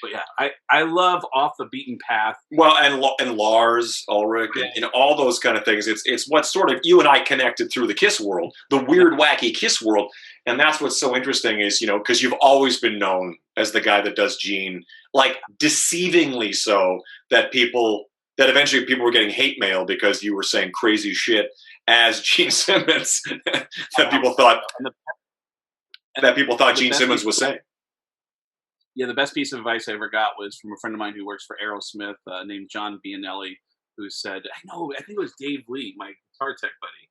But yeah, I love Off the Beaten Path. Well, and Lars Ulrich, and all those kind of things. It's what sort of you and I connected through the Kiss world, the weird, wacky Kiss world. And that's what's so interesting is, because you've always been known as the guy that does Gene, like deceivingly so, that eventually people were getting hate mail because you were saying crazy shit as Gene Simmons that people thought Gene Simmons was saying. Yeah, the best piece of advice I ever got was from a friend of mine who works for Aerosmith named John Bianelli, who said, I think it was Dave Lee, my guitar tech buddy.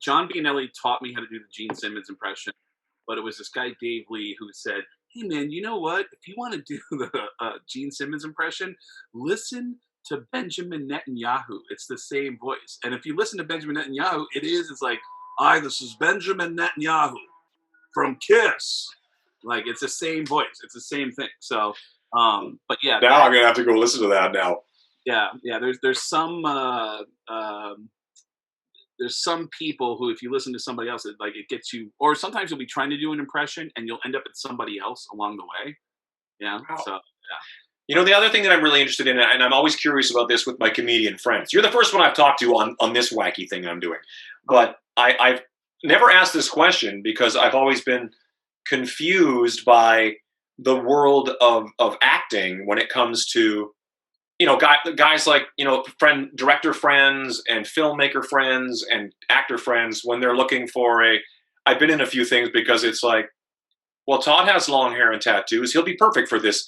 John Bianelli taught me how to do the Gene Simmons impression, but it was this guy, Dave Lee, who said, hey man, you know what? If you want to do the Gene Simmons impression, listen to Benjamin Netanyahu. It's the same voice. And if you listen to Benjamin Netanyahu, it's like, hi, this is Benjamin Netanyahu from Kiss. Like, it's the same voice. It's the same thing. So, but yeah. Now I'm going to have to go listen to that now. Yeah. There's some people who, if you listen to somebody else, it gets you, or sometimes you'll be trying to do an impression and you'll end up at somebody else along the way. Yeah. Wow. So, yeah. The other thing that I'm really interested in, and I'm always curious about this with my comedian friends. You're the first one I've talked to on this wacky thing I'm doing. But I've never asked this question because I've always been confused by the world of acting when it comes to, guys like, director friends and filmmaker friends and actor friends, when they're looking for I've been in a few things because it's like, well, Todd has long hair and tattoos. He'll be perfect for this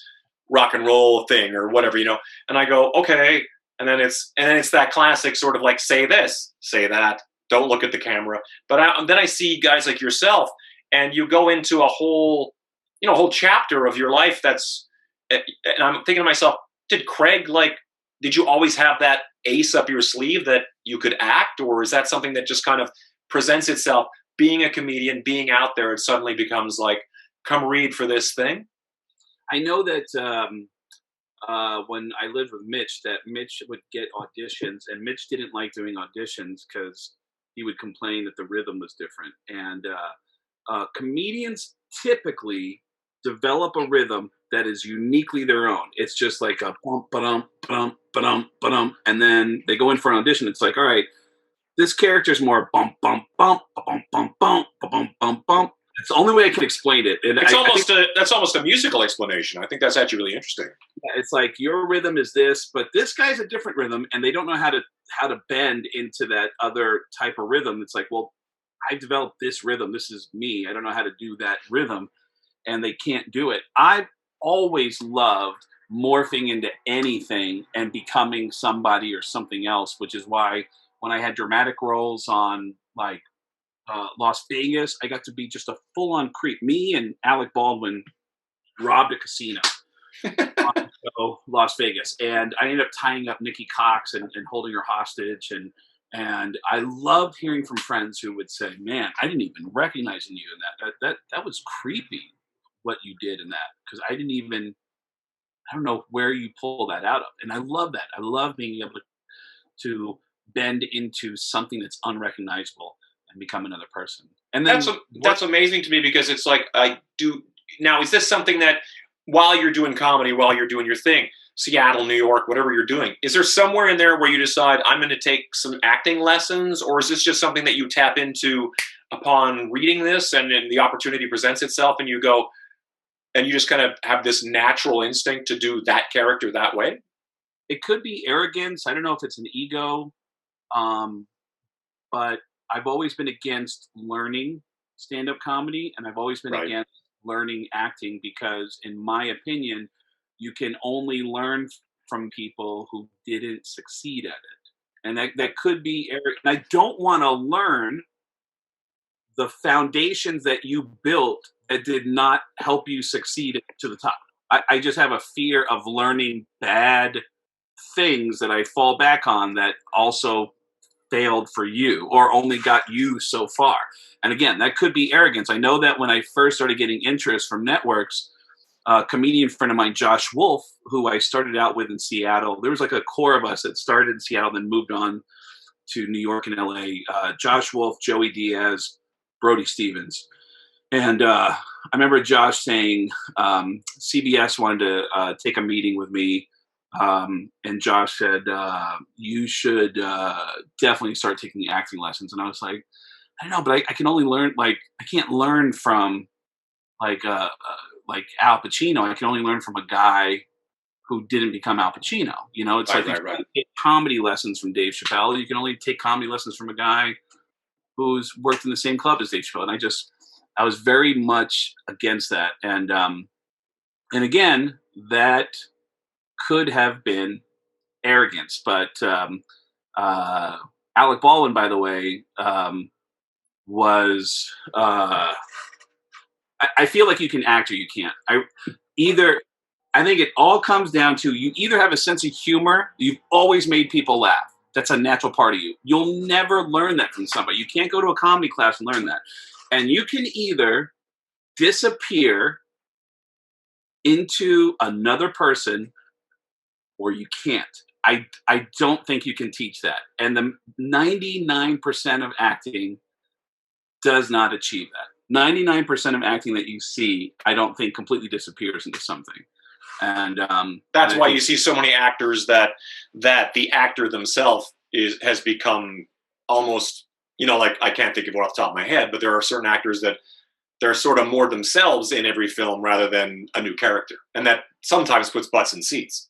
rock and roll thing or whatever, and I go, okay. And then it's that classic sort of like, say this, say that, don't look at the camera. But then I see guys like yourself and you go into a whole, whole chapter of your life that's, and I'm thinking to myself, did you always have that ace up your sleeve that you could act, or is that something that just kind of presents itself, being a comedian, being out there, it suddenly becomes like, come read for this thing? I know that when I lived with Mitch, that Mitch would get auditions, and Mitch didn't like doing auditions because he would complain that the rhythm was different. And comedians typically develop a rhythm that is uniquely their own. It's just like a bump, ba-dum, ba-dum, ba-dum, ba-dum, and then they go in for an audition. It's like, all right, this character's more bump, bump, bump, bump, bump, bump, bump, bump, bump. It's the only way I can explain it. And that's almost a musical explanation. I think that's actually really interesting. It's like your rhythm is this, but this guy's a different rhythm, and they don't know how to bend into that other type of rhythm. It's like, well, I developed this rhythm. This is me. I don't know how to do that rhythm, and they can't do it. I've always loved morphing into anything and becoming somebody or something else, which is why when I had dramatic roles on like Las Vegas, I got to be just a full-on creep. Me and Alec Baldwin robbed a casino on Las Vegas, and I ended up tying up Nikki Cox and holding her hostage. And I loved hearing from friends who would say, "Man, I didn't even recognize in you in that was creepy what you did in that, because I don't know where you pull that out of." And I love that. I love being able to bend into something that's unrecognizable and become another person. And then that's amazing to me, because it's like, now, is this something that while you're doing comedy, while you're doing your thing, Seattle, New York, whatever you're doing, is there somewhere in there where you decide, I'm going to take some acting lessons, or is this just something that you tap into upon reading this and the opportunity presents itself and you go, and you just kind of have this natural instinct to do that character that way? It could be arrogance. I don't know if it's an ego, but I've always been against learning stand-up comedy, and I've always been against learning acting, because in my opinion, you can only learn from people who didn't succeed at it. And that could be arrogant. And I don't want to learn the foundations that you built that did not help you succeed to the top. I just have a fear of learning bad things that I fall back on that also failed for you or only got you so far. And again, that could be arrogance. I know that when I first started getting interest from networks, a comedian friend of mine, Josh Wolf, who I started out with in Seattle, there was like a core of us that started in Seattle, then moved on to New York and LA. Josh Wolf, Joey Diaz, Brody Stevens. And I remember Josh saying CBS wanted to take a meeting with me. And Josh said, you should definitely start taking acting lessons. And I was like, I don't know, but I can only learn, like, I can't learn from like Al Pacino. I can only learn from a guy who didn't become Al Pacino. You know, it's you can take comedy lessons from Dave Chappelle. You can only take comedy lessons from a guy who's worked in the same club as Dave Chappelle. And I was very much against that. And again, that could have been arrogance, but Alec Baldwin, by the way, was I feel like you can act or you can't. I think it all comes down to, you either have a sense of humor, you've always made people laugh. That's a natural part of you. You'll never learn that from somebody. You can't go to a comedy class and learn that. And you can either disappear into another person or you can't. I don't think you can teach that. And the 99% of acting does not achieve that. 99% of acting that you see, I don't think completely disappears into something. And that's why you see so many actors that the actor themselves has become almost, like, I can't think of it off the top of my head, but there are certain actors that they're sort of more themselves in every film rather than a new character. And that sometimes puts butts in seats.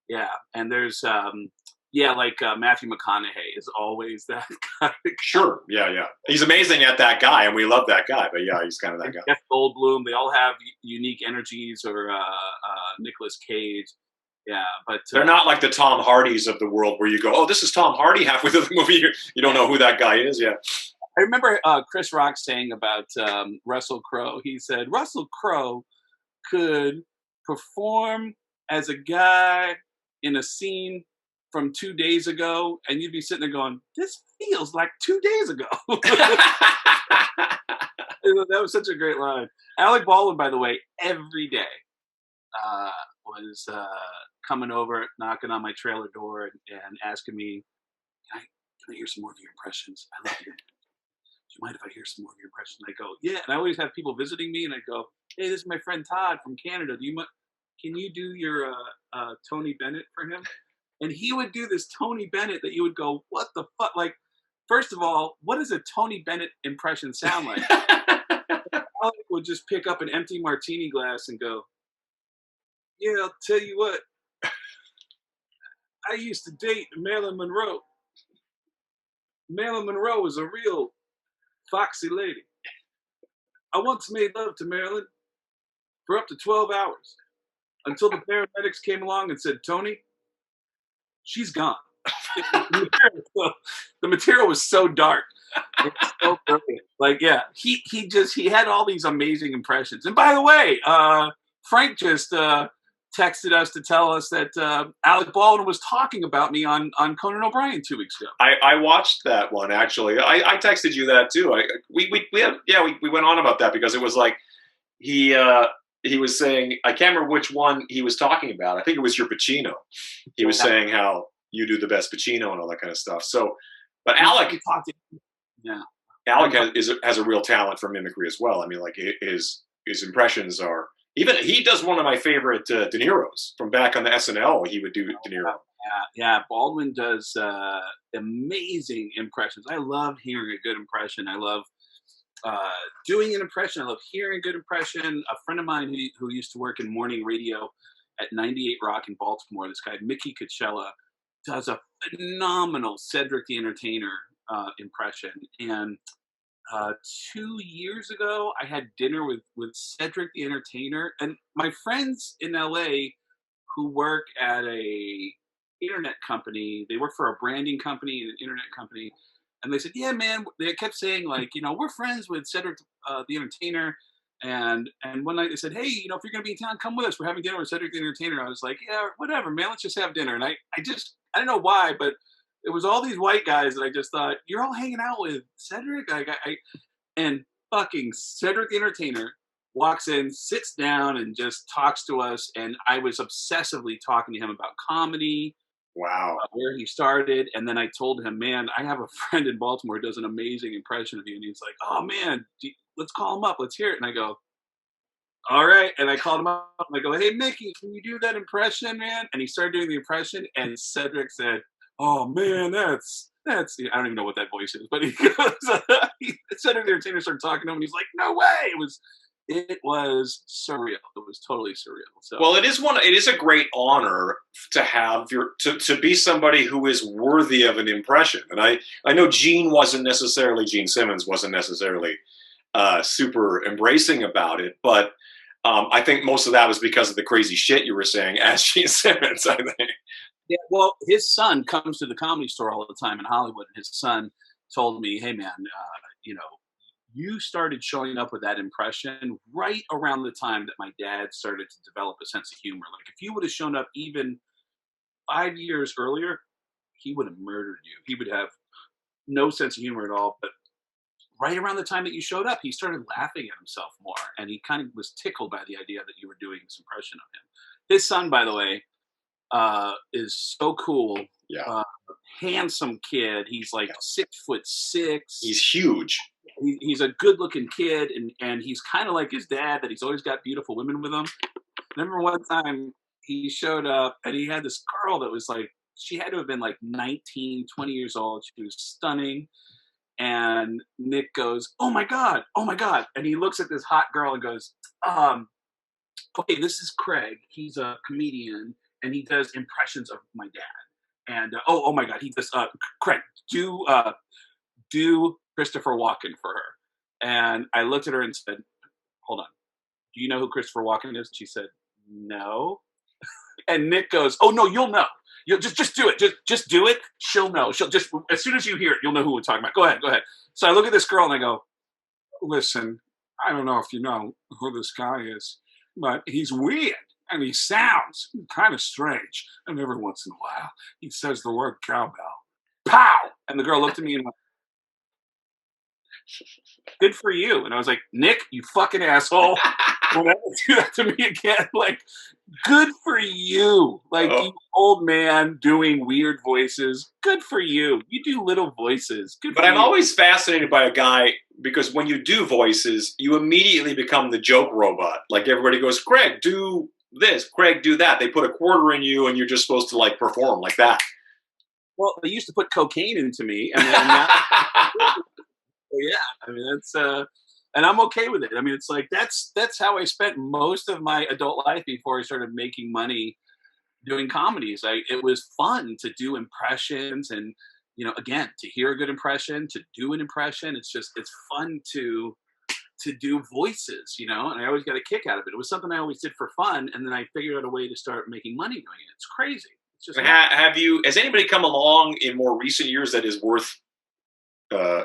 Yeah. And there's, like Matthew McConaughey is always that guy. Sure. Yeah. He's amazing at that guy, and we love that guy. But yeah, he's kind of that guy. Jeff Goldblum, they all have unique energies, or Nicolas Cage. Yeah, but they're not like the Tom Hardys of the world where you go, oh, this is Tom Hardy halfway through the movie. You don't know who that guy is. Yeah. I remember Chris Rock saying about Russell Crowe. He said, Russell Crowe could perform as a guy in a scene from 2 days ago, and you'd be sitting there going, "This feels like 2 days ago." That was such a great line. Alec Baldwin, by the way, every day was coming over, knocking on my trailer door, and asking me, "Can I hear some more of your impressions? I love your. Do you mind if I hear some more of your impressions?" And I go, "Yeah." And I always have people visiting me, and I go, "Hey, this is my friend Todd from Canada. Can you do your Tony Bennett for him?" And he would do this Tony Bennett that you would go, "What the fuck?" Like, first of all, what does a Tony Bennett impression sound like? Alec would just pick up an empty martini glass and go, "Yeah, I'll tell you what. I used to date Marilyn Monroe. Marilyn Monroe was a real foxy lady. I once made love to Marilyn for up to 12 hours until the paramedics came along and said, 'Tony, she's gone.'" The material was so dark. It's so brilliant. Like, yeah, he had all these amazing impressions. And by the way, Frank just texted us to tell us that Alec Baldwin was talking about me on Conan O'Brien 2 weeks ago. I watched that one actually. I texted you that too. We went on about that because it was like he was saying, I can't remember which one he was talking about. I think it was your Pacino. He was saying how you do the best Pacino and all that kind of stuff. So, but Alec has a real talent for mimicry as well. I mean, like his impressions are. Even he does one of my favorite De Niro's from back on the SNL. He would do De Niro. Yeah. Baldwin does amazing impressions. I love hearing a good impression. I love doing an impression. I love hearing a good impression. A friend of mine who used to work in morning radio at 98 Rock in Baltimore, this guy Mickey Coachella, does a phenomenal Cedric the Entertainer impression. And 2 years ago, I had dinner with Cedric the Entertainer, and my friends in LA who work at a internet company. They work for a branding company and an internet company, and they said, "Yeah, man." They kept saying like, "We're friends with Cedric the Entertainer." And one night they said, "Hey, if you're gonna be in town, come with us. We're having dinner with Cedric the Entertainer." I was like, "Yeah, whatever, man. Let's just have dinner." And I don't know why, but it was all these white guys that I just thought, "You're all hanging out with Cedric?" And fucking Cedric the Entertainer walks in, sits down, and just talks to us. And I was obsessively talking to him about comedy. Wow. Where he started. And then I told him, "Man, I have a friend in Baltimore who does an amazing impression of you." And he's like, "Oh, man, let's call him up. Let's hear it." And I go, "All right." And I called him up. And I go, "Hey, Mickey, can you do that impression, man?" And he started doing the impression. And Cedric said, "Oh, man, that's I don't even know what that voice is." But he goes, Cedric the Entertainer started talking to him. And he's like, "No way." It was surreal. It was totally surreal. So, well, it is a great honor to have to be somebody who is worthy of an impression. And I know Gene Simmons wasn't necessarily super embracing about it, but I think most of that was because of the crazy shit you were saying as Gene Simmons, I think. Yeah, well, his son comes to the Comedy Store all the time in Hollywood, and his son told me, "Hey, man, you started showing up with that impression right around the time that my dad started to develop a sense of humor. Like, if you would have shown up even 5 years earlier, he would have murdered you. He would have no sense of humor at all. But right around the time that you showed up, he started laughing at himself more, and he kind of was tickled by the idea that you were doing this impression of him." His son, by the way, is so cool. Yeah. Handsome kid. He's like 6'6". He's huge. He's a good-looking kid, and he's kind of like his dad, that he's always got beautiful women with him. I remember one time he showed up, and he had this girl that was like, she had to have been like 19, 20 years old. She was stunning. And Nick goes, "Oh my God, oh my God." And he looks at this hot girl and goes, "Okay, this is Craig. He's a comedian, and he does impressions of my dad. And oh my God, he does, Craig, do Christopher Walken for her." And I looked at her and said, "Hold on. Do you know who Christopher Walken is?" She said, "No." And Nick goes, "Oh no, you'll know. You'll just do it. Just do it. She'll know. She'll just, as soon as you hear it, you'll know who we're talking about. Go ahead." So I look at this girl and I go, "Listen, I don't know if you know who this guy is, but he's weird and he sounds kind of strange. And every once in a while, he says the word cowbell. Pow! And the girl looked at me and went, good for you. And I was like, Nick, you fucking asshole. Don't ever do that to me again. Like, good for you. Like, you old man doing weird voices. Good for you. You do little voices. Good for you. But I'm always fascinated by a guy because when you do voices, you immediately become the joke robot. Like, everybody goes, Craig, do this. Craig, do that. They put a quarter in you and you're just supposed to, like, perform like that. Well, they used to put cocaine into me. And then now, yeah, I mean, that's... and I'm okay with it. I mean, it's like that's how I spent most of my adult life before I started making money doing comedies. It was fun to do impressions, and again, to hear a good impression, to do an impression. It's fun to do voices, and I always got a kick out of it. It was something I always did for fun, and then I figured out a way to start making money doing it. It's crazy. It's just has anybody come along in more recent years that is worth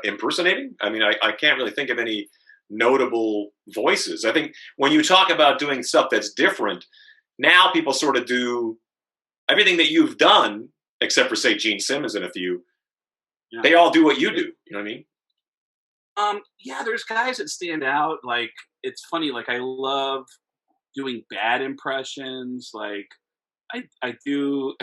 impersonating? I mean, I can't really think of any notable voices. I think when you talk about doing stuff that's different, now people sort of do everything that you've done, except for, say, Gene Simmons and a few. Yeah. They all do what you do. You know what I mean? Yeah, there's guys that stand out. Like, it's funny. Like, I love doing bad impressions. Like, I do.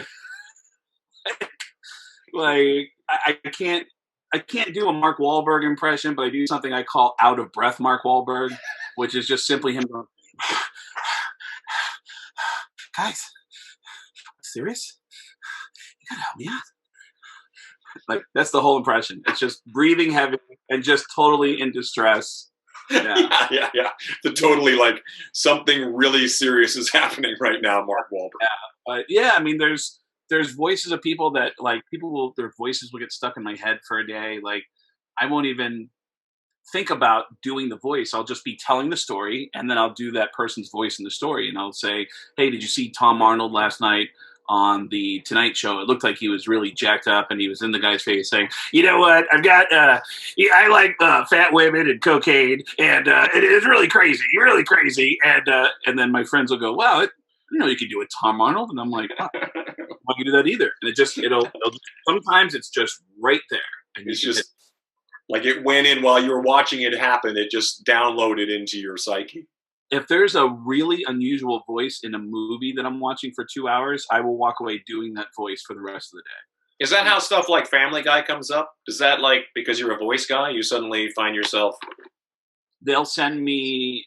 Like, I can't do a Mark Wahlberg impression, but I do something I call out of breath Mark Wahlberg, which is just simply him going, guys, serious? You gotta help me out. Like, that's the whole impression. It's just breathing heavy and just totally in distress. Yeah. yeah. The totally, like, something really serious is happening right now, Mark Wahlberg. Yeah, but yeah, I mean, there's voices of people that, like, their voices will get stuck in my head for a day. Like, I won't even think about doing the voice. I'll just be telling the story, and then I'll do that person's voice in the story. And I'll say, hey, did you see Tom Arnold last night on the Tonight Show? It looked like he was really jacked up, and he was in the guy's face saying, you know what, I've got, I like fat women and cocaine, and it is really crazy. And then my friends will go, wow, you could do a Tom Arnold. And I'm like, oh, I can do that either. And it'll sometimes it's just right there. And it's just like it went in while you were watching it happen. It just downloaded into your psyche. If there's a really unusual voice in a movie that I'm watching for 2 hours, I will walk away doing that voice for the rest of the day. Is that how stuff like Family Guy comes up? Is that like because you're a voice guy, you suddenly find yourself? They'll send me,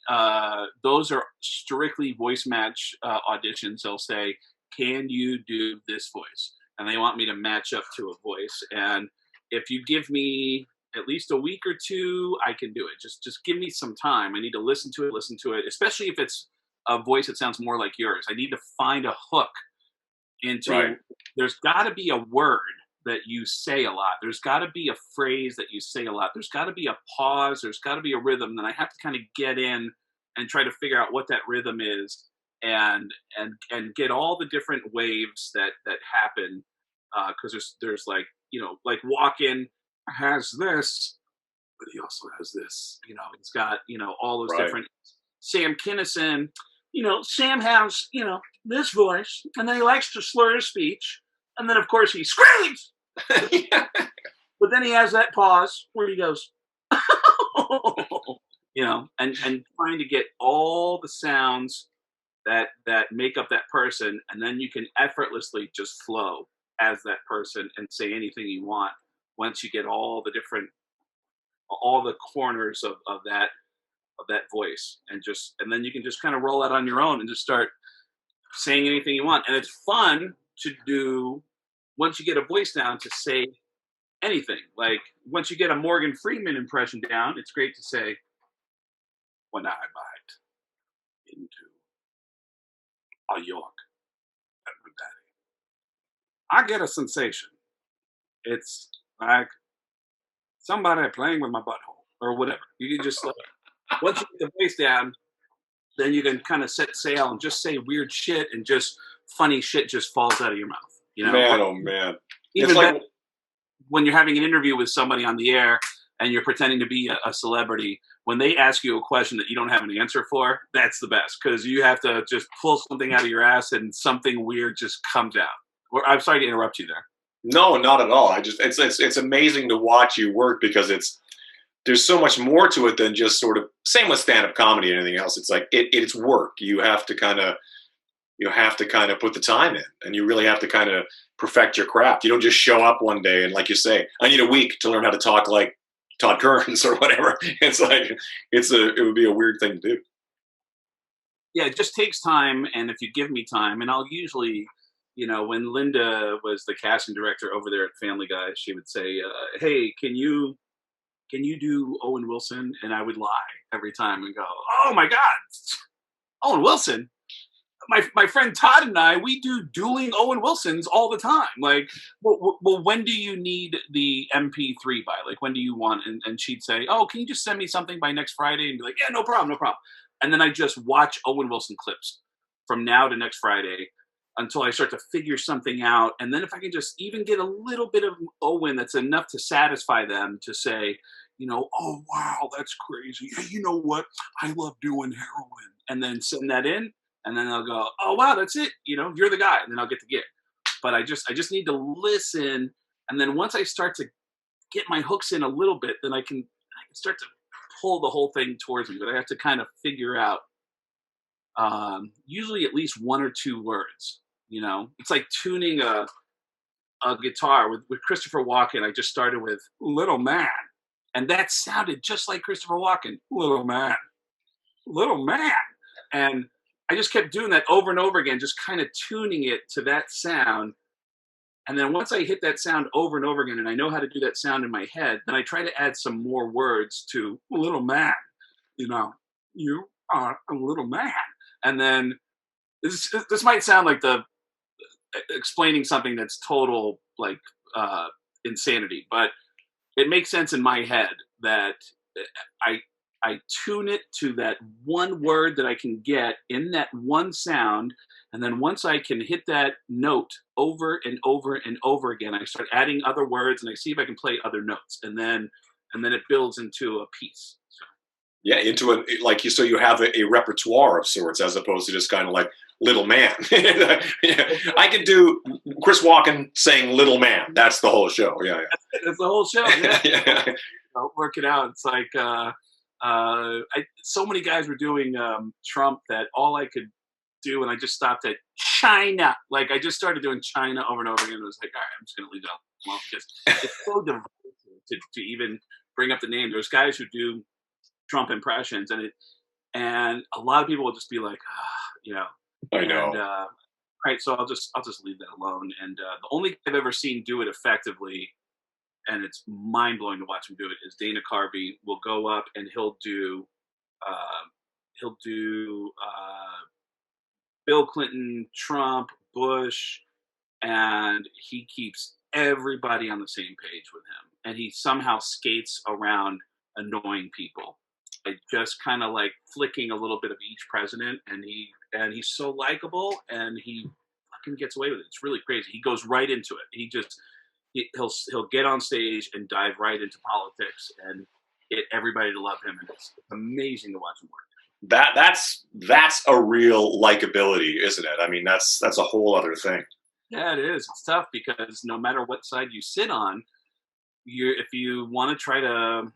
those are strictly voice match auditions. They'll say, can you do this voice? And they want me to match up to a voice. And if you give me at least a week or two, I can do it. Just give me some time. I need to listen to it, especially if it's a voice that sounds more like yours. I need to find a hook into, right. There's got to be a word that you say a lot. There's got to be a phrase that you say a lot. There's got to be a pause. There's got to be a rhythm. Then I have to kind of get in and try to figure out what that rhythm is, and get all the different waves that happen. Because there's like, like Walken has this, but he also has this. He's got all those different. Sam Kinison, Sam has this voice, and then he likes to slur his speech. And then, of course, he screams. Yeah. But then he has that pause where he goes, and trying to get all the sounds that make up that person. And then you can effortlessly just flow as that person and say anything you want once you get all the corners of that voice. And then you can just kind of roll out on your own and just start saying anything you want. And it's fun to do once you get a voice down to say anything. Like once you get a Morgan Freeman impression down, it's great to say, when I bite into a York at my daddy, I get a sensation. It's like somebody playing with my butthole or whatever. You can just once you get the voice down, then you can kind of set sail and just say weird shit, and just funny shit just falls out of your mouth. Man, oh man! Even when you're having an interview with somebody on the air, and you're pretending to be a celebrity, when they ask you a question that you don't have an answer for, that's the best, because you have to just pull something out of your ass and something weird just comes out. Or, I'm sorry to interrupt you there. No, not at all. It's amazing to watch you work, because there's so much more to it than just sort of, same with stand-up comedy and anything else. It's like it's work. You have to kind of put the time in, and you really have to kind of perfect your craft. You don't just show up one day and, like you say, I need a week to learn how to talk like Todd Kearns or whatever. It's like it would be a weird thing to do. Yeah, it just takes time, and if you give me time, and I'll usually, when Linda was the casting director over there at Family Guy, she would say, "Hey, can you do Owen Wilson?" And I would lie every time and go, "Oh my God, Owen Wilson." My friend Todd and I, we do dueling Owen Wilsons all the time. Like, well, when do you need the MP3 by? Like, when do you want? And she'd say, "Oh, can you just send me something by next Friday?" And be like, "Yeah, no problem, no problem." And then I just watch Owen Wilson clips from now to next Friday until I start to figure something out. And then if I can just even get a little bit of Owen that's enough to satisfy them to say, "Oh, wow, that's crazy. Hey, you know what? I love doing heroin." And then send that in. And then they'll go, "Oh, wow, that's it. You're the guy." And then I'll get the gig. But I just need to listen. And then once I start to get my hooks in a little bit, then I can start to pull the whole thing towards me. But I have to kind of figure out usually at least one or two words. It's like tuning a guitar with Christopher Walken. I just started with "Little Man," and that sounded just like Christopher Walken. "Little man, little man," and I just kept doing that over and over again, just kind of tuning it to that sound. And then once I hit that sound over and over again, and I know how to do that sound in my head, then I try to add some more words to "little man." You are a little man. And then this might sound like the explaining something that's total like insanity, but it makes sense in my head that I tune it to that one word that I can get in that one sound. And then once I can hit that note over and over and over again, I start adding other words and I see if I can play other notes. And then it builds into a piece. So. Yeah, so you have a repertoire of sorts, as opposed to just kind of like "Little Man." I could do Chris Walken saying "Little Man." That's the whole show. Yeah. That's the whole show. Yeah. Yeah. I'll work it out. It's like, so many guys were doing Trump that all I could do, and I just stopped at China. Like, I just started doing China over and over again. It was like, all right, I'm just going to leave that alone, because it's so diverse to even bring up the name. There's guys who do Trump impressions, and a lot of people will just be like, I know. And, right, so I'll just leave that alone. And the only I've ever seen do it effectively, and it's mind blowing to watch him do it, is Dana Carvey will go up and he'll do Bill Clinton, Trump, Bush, and he keeps everybody on the same page with him. And he somehow skates around annoying people. Just kind of like flicking a little bit of each president, and he's so likable, and he fucking gets away with it. It's really crazy. He goes right into it. He'll get on stage and dive right into politics and get everybody to love him, and it's amazing to watch him work. That's a real likability, isn't it? I mean, that's a whole other thing. Yeah, it is. It's tough because no matter what side you sit on, if you want to try to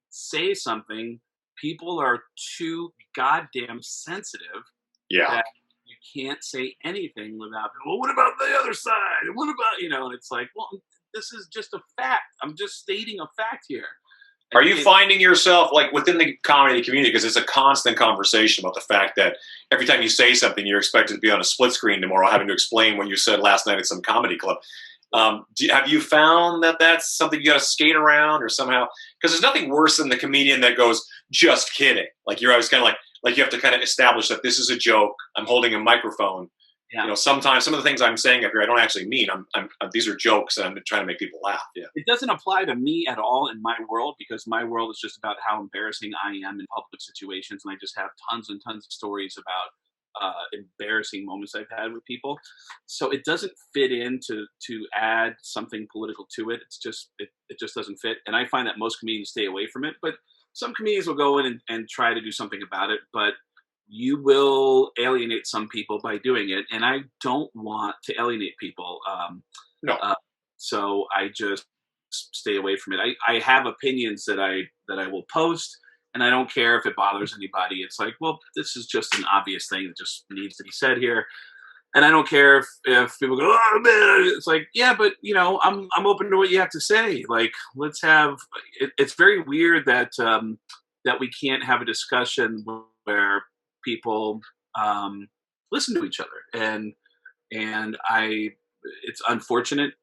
say something, people are too goddamn sensitive. Yeah. That you can't say anything without, "Well, what about the other side? And what about," and it's like, well, this is just a fact. I'm just stating a fact here. Are you finding yourself, like, within the comedy community, because it's a constant conversation about the fact that every time you say something, you're expected to be on a split screen tomorrow having to explain what you said last night at some comedy club. Have you found that that's something you got to skate around or somehow? Because there's nothing worse than the comedian that goes, "Just kidding." Like, you're always kind of like you have to kind of establish that this is a joke. I'm holding a microphone. Yeah. Sometimes some of the things I'm saying up here I don't actually mean. These are jokes, and I'm trying to make people laugh. Yeah. It doesn't apply to me at all in my world, because my world is just about how embarrassing I am in public situations, and I just have tons and tons of stories about embarrassing moments I've had with people. So it doesn't fit in to add something political to it. It's just it just doesn't fit. And I find that most comedians stay away from it. But some comedians will go in and try to do something about it. But you will alienate some people by doing it, and I don't want to alienate people. No. So I just stay away from it. I have opinions that I will post, and I don't care if it bothers anybody. It's like, well, this is just an obvious thing that just needs to be said here. And I don't care if people go, oh man, it's like, yeah, but I'm open to what you have to say. Like, let's have. It's very weird that that we can't have a discussion where people listen to each other, and it's unfortunate.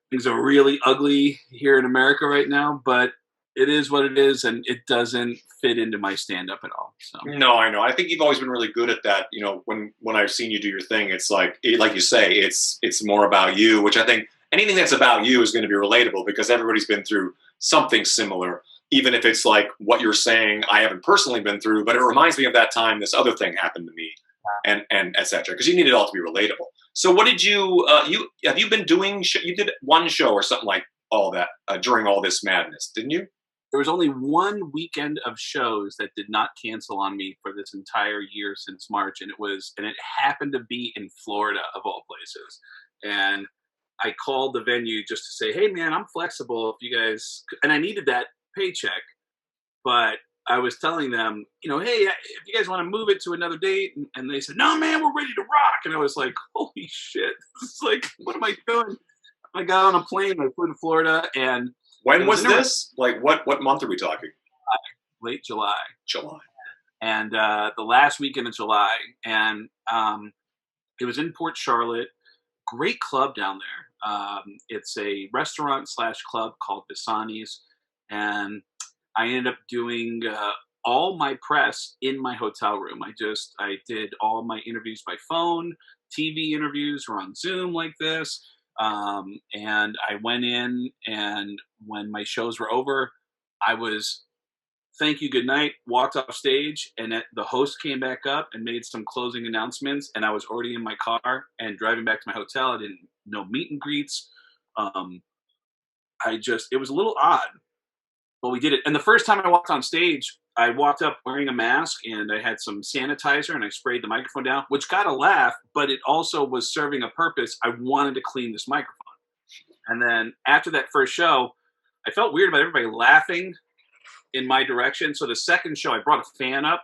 Things are really ugly here in America right now, but it is what it is, and it doesn't fit into my stand-up at all. So. No, I know. I think you've always been really good at that. When I've seen you do your thing, it's like you say, it's more about you, which I think anything that's about you is going to be relatable because everybody's been through something similar. Even if it's like what you're saying, I haven't personally been through, but it reminds me of that time this other thing happened to me, and et cetera, because you need it all to be relatable. So what did you have you been doing? You did one show or something like all that during all this madness, didn't you? There was only one weekend of shows that did not cancel on me for this entire year since March, and it happened to be in Florida of all places. And I called the venue just to say, hey man, I'm flexible if you guys, and I needed that paycheck, but I was telling them, hey, if you guys want to move it to another date, and they said, no man, we're ready to rock. And I was like, holy shit, this is like, what am I doing? I got on a plane, I flew to Florida, and when was this? Like what month are we talking? Late July. July. And the last weekend of July, and it was in Port Charlotte. Great club down there. It's a restaurant / club called Bisani's. And I ended up doing all my press in my hotel room. I did all my interviews by phone. TV interviews were on Zoom like this. And I went in, and when my shows were over, I was thank you, good night, walked off stage, and the host came back up and made some closing announcements, and I was already in my car and driving back to my hotel. I didn't know meet and greets. It was a little odd, but we did it. And the first time I walked on stage, I walked up wearing a mask, and I had some sanitizer, and I sprayed the microphone down, which got a laugh, but it also was serving a purpose. I wanted to clean this microphone. And then after that first show, I felt weird about everybody laughing in my direction. So the second show, I brought a fan up,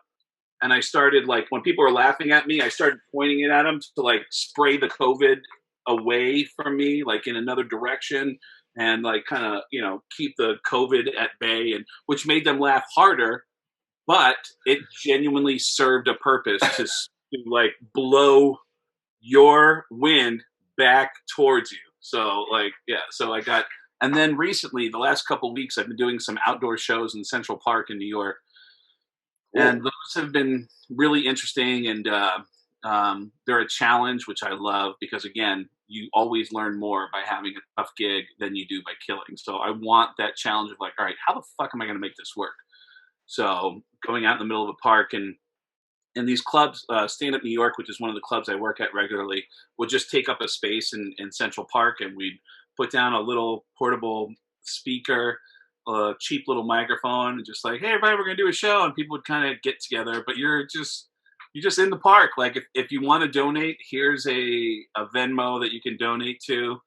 and I started, like, when people were laughing at me, I started pointing it at them to, like, spray the COVID away from me, like, in another direction, and, like, kind of, keep the COVID at bay, and which made them laugh harder, but it genuinely served a purpose to like, blow your wind back towards you. So, like, yeah, so I got, and then recently, the last couple of weeks, I've been doing some outdoor shows in Central Park in New York. And those have been really interesting, and they're a challenge, which I love, because, again, you always learn more by having a tough gig than you do by killing. So I want that challenge of, like, all right, how the fuck am I going to make this work? So going out in the middle of a park, and these clubs, Stand Up New York, which is one of the clubs I work at regularly, would just take up a space in Central Park, and we'd put down a little portable speaker, a cheap little microphone, and just like, hey, everybody, we're going to do a show. And people would kind of get together, but you're just in the park. Like, if you want to donate, here's a Venmo that you can donate to,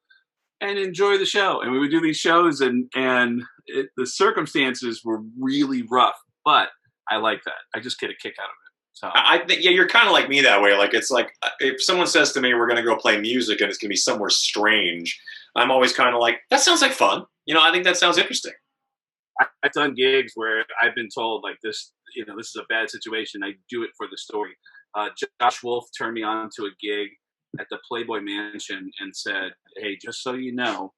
and enjoy the show. And we would do these shows, and the circumstances were really rough, but I like that. I just get a kick out of it. So I think, yeah, you're kind of like me that way. Like, it's like, if someone says to me, we're going to go play music and it's going to be somewhere strange, I'm always kind of like, that sounds like fun. I think that sounds interesting. I've done gigs where I've been told, like, this, this is a bad situation. I do it for the story. Josh Wolf turned me on to a gig at the Playboy Mansion and said, hey, just so you know,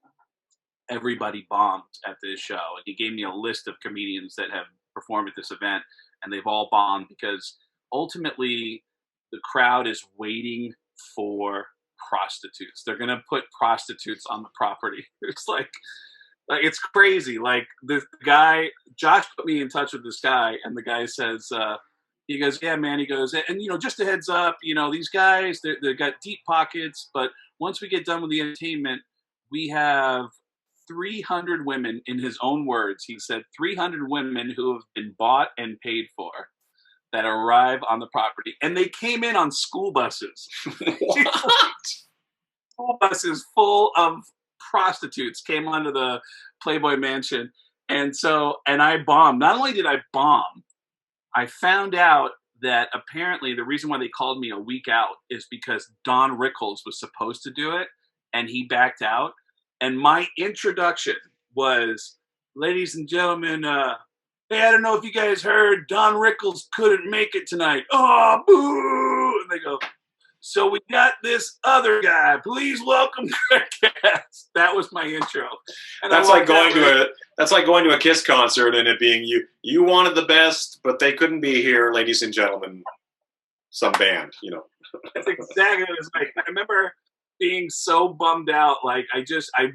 everybody bombed at this show. And he gave me a list of comedians that have performed at this event, and they've all bombed because ultimately the crowd is waiting for prostitutes. They're going to put prostitutes on the property. It's like it's crazy. Like, this guy, Josh put me in touch with this guy, and the guy says, He goes, yeah, man. He goes, and just a heads up, these guys, they got deep pockets, but once we get done with the entertainment, we have 300 women, in his own words. He said 300 women who have been bought and paid for that arrive on the property. And they came in on school buses. What? School buses full of prostitutes came onto the Playboy Mansion. And I bombed. Not only did I bomb, I found out that apparently the reason why they called me a week out is because Don Rickles was supposed to do it, and he backed out. And my introduction was, ladies and gentlemen, hey, I don't know if you guys heard, Don Rickles couldn't make it tonight. Oh, boo! And they go, so we got this other guy. Please welcome Craiggass. That was my intro. And that's like going to a Kiss concert and it being you wanted the best, but they couldn't be here, ladies and gentlemen. Some band, That's exactly what it's like. I remember being so bummed out. Like I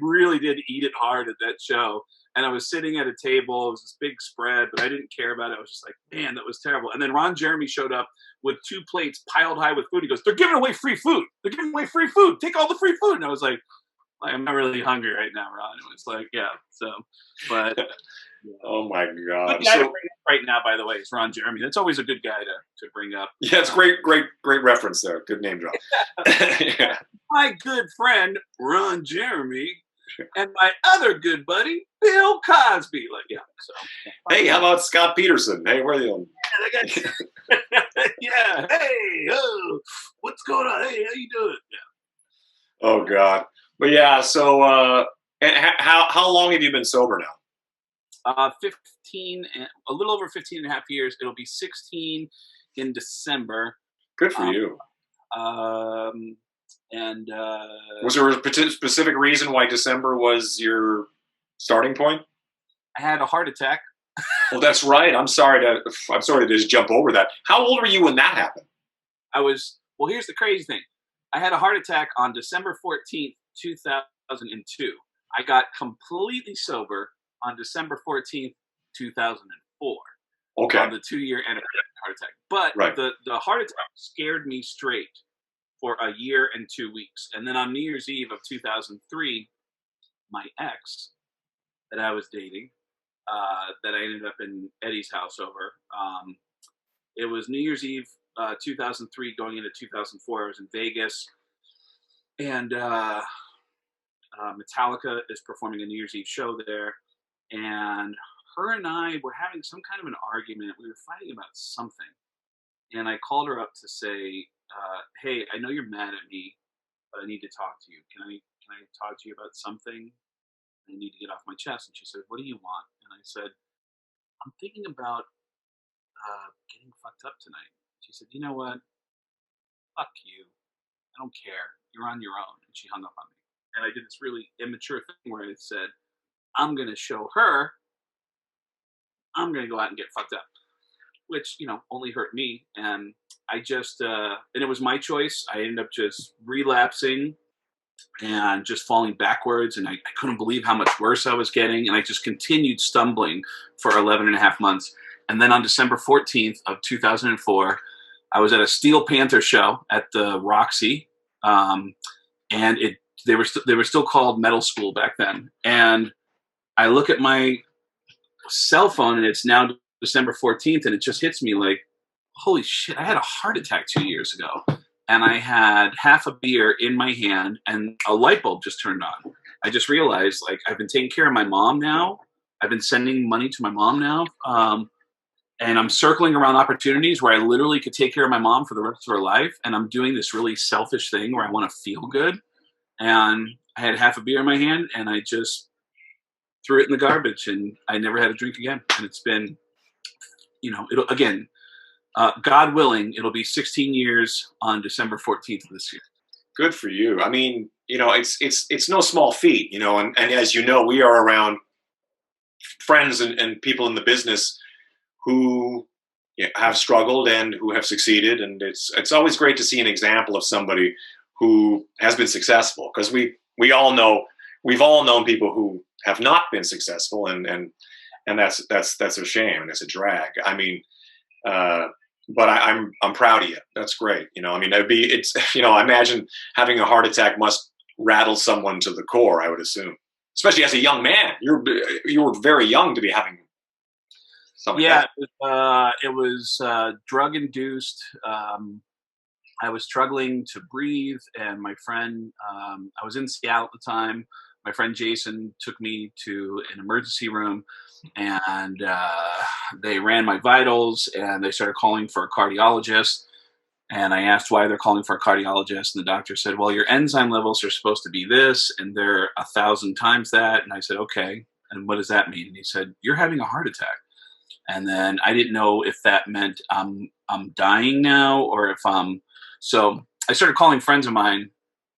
really did eat it hard at that show. And I was sitting at a table. It was this big spread, but I didn't care about it. I was just like, man, that was terrible. And then Ron Jeremy showed up with 2 plates piled high with food. He goes, they're giving away free food. They're giving away free food. Take all the free food. And I was like, I'm not really hungry right now, Ron. It was like, yeah. So, but. Oh my God. Good guy to bring up right now, by the way, is Ron Jeremy. That's always a good guy to bring up. Yeah, it's great reference there. Good name drop. Yeah. My good friend, Ron Jeremy. And my other good buddy, Bill Cosby. Like, yeah. So, hey, how about Scott Peterson? Hey, where are you? Yeah. Hey, what's going on? Hey, how you doing? Yeah. Oh God. But yeah. So, how long have you been sober now? 15, a little over 15 and a half years. It'll be 16 in December. Good for you. And was there a specific reason why December was your starting point? I had a heart attack. Well, that's right. I'm sorry to just jump over that. How old were you when that happened? Well, here's the crazy thing. I had a heart attack on December 14th, 2002. I got completely sober on December 14th, 2004. Okay. On the 2-year anniversary heart attack. But right. the heart attack scared me straight for a year and 2 weeks. And then on New Year's Eve of 2003, my ex that I was dating, that I ended up in Eddie's house over, it was New Year's Eve 2003 going into 2004. I was in Vegas. And Metallica is performing a New Year's Eve show there. And her and I were having some kind of an argument. We were fighting about something. And I called her up to say, hey, I know you're mad at me, but I need to talk to you. Can I talk to you about something? I need to get off my chest. And she said, what do you want? And I said, I'm thinking about getting fucked up tonight. She said, you know what? Fuck you. I don't care. You're on your own. And she hung up on me. And I did this really immature thing where I said, I'm going to show her I'm going to go out and get fucked up, which, only hurt me. And I just, and it was my choice. I ended up just relapsing and just falling backwards. And I couldn't believe how much worse I was getting. And I just continued stumbling for 11 and a half months. And then on December 14th of 2004, I was at a Steel Panther show at the Roxy. And they were still called Metal School back then. And I look at my cell phone and it's now December 14th and it just hits me like, holy shit, I had a heart attack 2 years ago. And I had half a beer in my hand and a light bulb just turned on. I just realized, like, I've been taking care of my mom now. I've been sending money to my mom now. And I'm circling around opportunities where I literally could take care of my mom for the rest of her life. And I'm doing this really selfish thing where I want to feel good. And I had half a beer in my hand and I just threw it in the garbage and I never had a drink again. And it's been, it'll, again, God willing, it'll be 16 years on December 14th of this year. Good for you. I mean, it's no small feat, and as you know, we are around friends and people in the business who have struggled and who have succeeded. And it's always great to see an example of somebody who has been successful, because we've all known people who have not been successful, and that's a shame and it's a drag. I mean, but I'm proud of you. That's great. You know, I mean, I imagine having a heart attack must rattle someone to the core, I would assume, especially as a young man. You were very young to be having something like that. It was drug induced. I was struggling to breathe, and my friend, I was in Seattle at the time. My friend Jason took me to an emergency room, and they ran my vitals, and they started calling for a cardiologist. And I asked why they're calling for a cardiologist, and the doctor said, well, your enzyme levels are supposed to be this, and they're 1,000 times that. And I said, okay, and what does that mean? And he said, you're having a heart attack. And then I didn't know if that meant I'm dying now, or if so I started calling friends of mine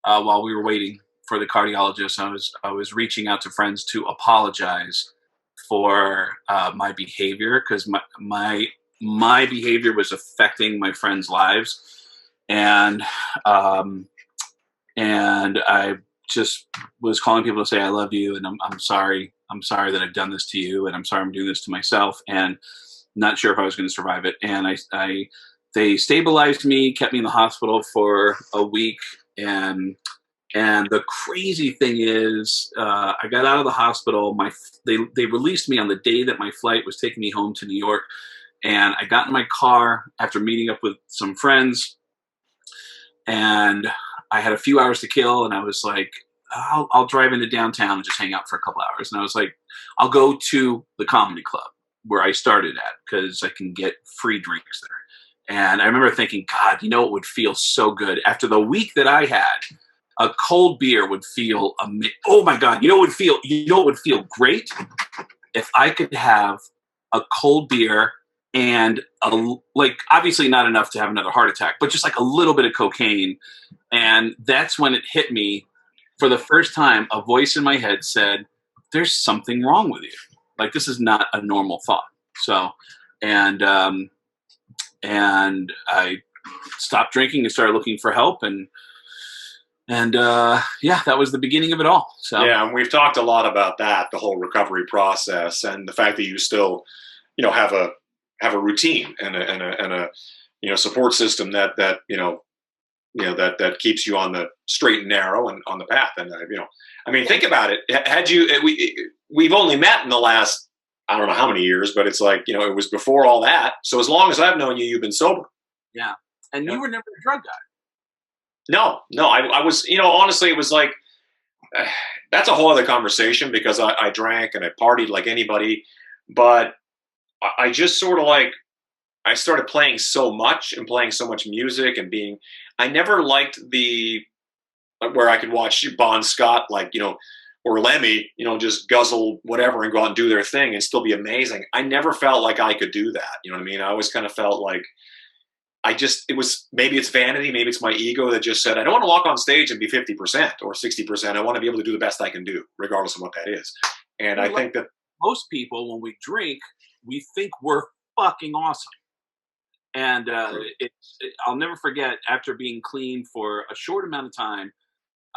while we were waiting for the cardiologist. I was reaching out to friends to apologize for my behavior, because my behavior was affecting my friends' lives, and I just was calling people to say I love you, and I'm sorry. I'm sorry that I've done this to you, and I'm sorry I'm doing this to myself, and not sure if I was going to survive it. And they stabilized me, kept me in the hospital for a week, and the crazy thing is, I got out of the hospital. They released me on the day that my flight was taking me home to New York, and I got in my car after meeting up with some friends, and I had a few hours to kill, and I was like, I'll drive into downtown and just hang out for a couple hours. And I was like, I'll go to the comedy club where I started at, because I can get free drinks there. And I remember thinking, God, you know, it would feel so good after the week that I had. A cold beer would feel oh my God, it would feel great if I could have a cold beer and obviously not enough to have another heart attack, but just like a little bit of cocaine. And that's when it hit me. For the first time, a voice in my head said, there's something wrong with you. Like, this is not a normal thought. So, and I stopped drinking and started looking for help. And that was the beginning of it all. So yeah, and we've talked a lot about that, the whole recovery process, and the fact that you still, have a routine and a support system that keeps you on the straight and narrow and on the path. And think about it. We've only met in the last, I don't know how many years, but it's like, it was before all that. So as long as I've known you, you've been sober. Yeah. And you were never a drug guy. No, I was, honestly, it was like, that's a whole other conversation, because I drank and I partied like anybody, but I just sort of I started playing so much and playing so much music and I never liked where I could watch Bon Scott, or Lemmy, just guzzle whatever and go out and do their thing and still be amazing. I never felt like I could do that. You know what I mean? I always kind of felt like maybe it's vanity, maybe it's my ego that just said, I don't want to walk on stage and be 50% or 60%. I want to be able to do the best I can do, regardless of what that is. And I think that most people, when we drink, we think we're fucking awesome. And I'll never forget, after being clean for a short amount of time,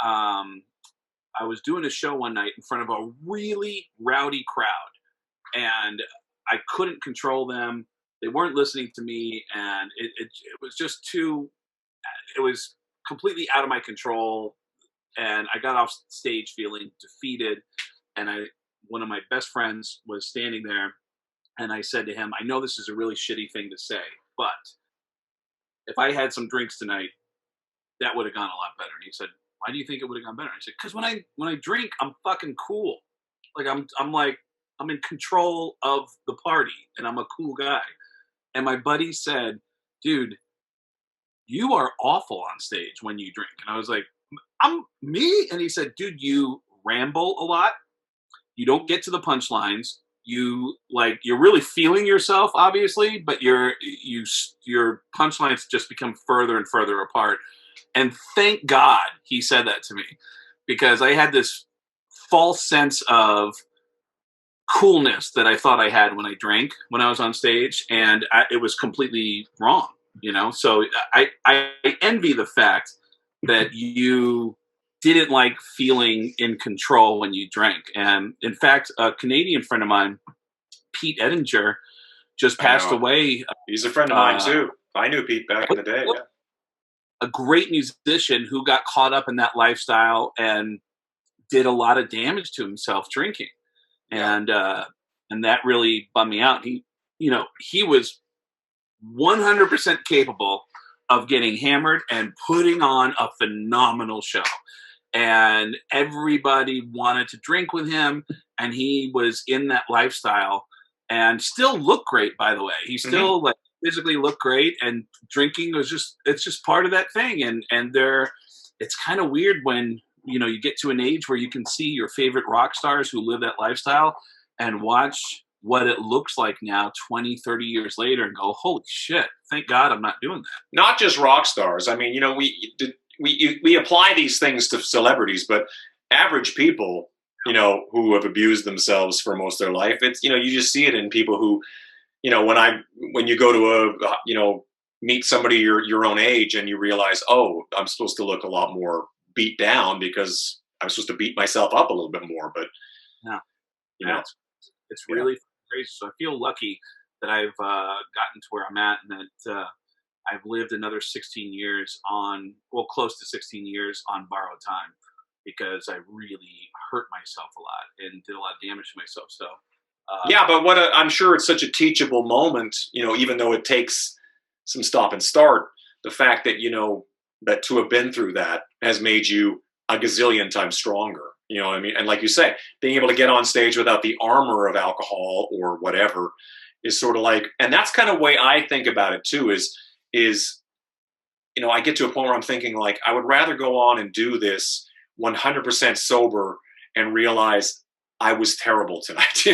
I was doing a show one night in front of a really rowdy crowd, and I couldn't control them. They weren't listening to me, and it was just it was completely out of my control. And I got off stage feeling defeated. And one of my best friends was standing there, and I said to him, I know this is a really shitty thing to say, but if I had some drinks tonight, that would have gone a lot better. And he said, why do you think it would have gone better? I said, because when I drink, I'm fucking cool. Like I'm in control of the party, and I'm a cool guy. And my buddy said, dude, you are awful on stage when you drink. And I was like, I'm me? And he said, dude, you ramble a lot. You don't get to the punchlines. You're really feeling yourself, obviously, but your punchlines just become further and further apart. And thank God he said that to me, because I had this false sense of coolness that I thought I had when I drank, when I was on stage, and it was completely wrong, So I envy the fact that you didn't like feeling in control when you drank. And in fact, a Canadian friend of mine, Pete Ettinger, just passed away. He's a friend of mine too. I knew Pete back in the day. Yeah. A great musician who got caught up in that lifestyle and did a lot of damage to himself drinking, and that really bummed me out. He was 100% capable of getting hammered and putting on a phenomenal show, and everybody wanted to drink with him, and he was in that lifestyle and still looked great, by the way. He still like physically looked great, and drinking was it's just part of that thing. And it's kind of weird when you get to an age where you can see your favorite rock stars who live that lifestyle and watch what it looks like now 20, 30 years later and go, holy shit, thank God I'm not doing that. Not just rock stars. I mean, we apply these things to celebrities, but average people, who have abused themselves for most of their life, it's, you just see it in people who, when you go to meet somebody your own age and you realize, oh, I'm supposed to look a lot more beat down because I'm supposed to beat myself up a little bit more. But it's really crazy. So I feel lucky that I've gotten to where I'm at, and that I've lived another 16 years close to 16 years on borrowed time, because I really hurt myself a lot and did a lot of damage to myself. So but I'm sure it's such a teachable moment, even though it takes some stop and start, the fact that, that to have been through that has made you a gazillion times stronger. You know what I mean? And like you say, being able to get on stage without the armor of alcohol or whatever is sort of like, and that's kind of the way I think about it too, is, I get to a point where I'm thinking like, I would rather go on and do this 100% sober and realize I was terrible tonight,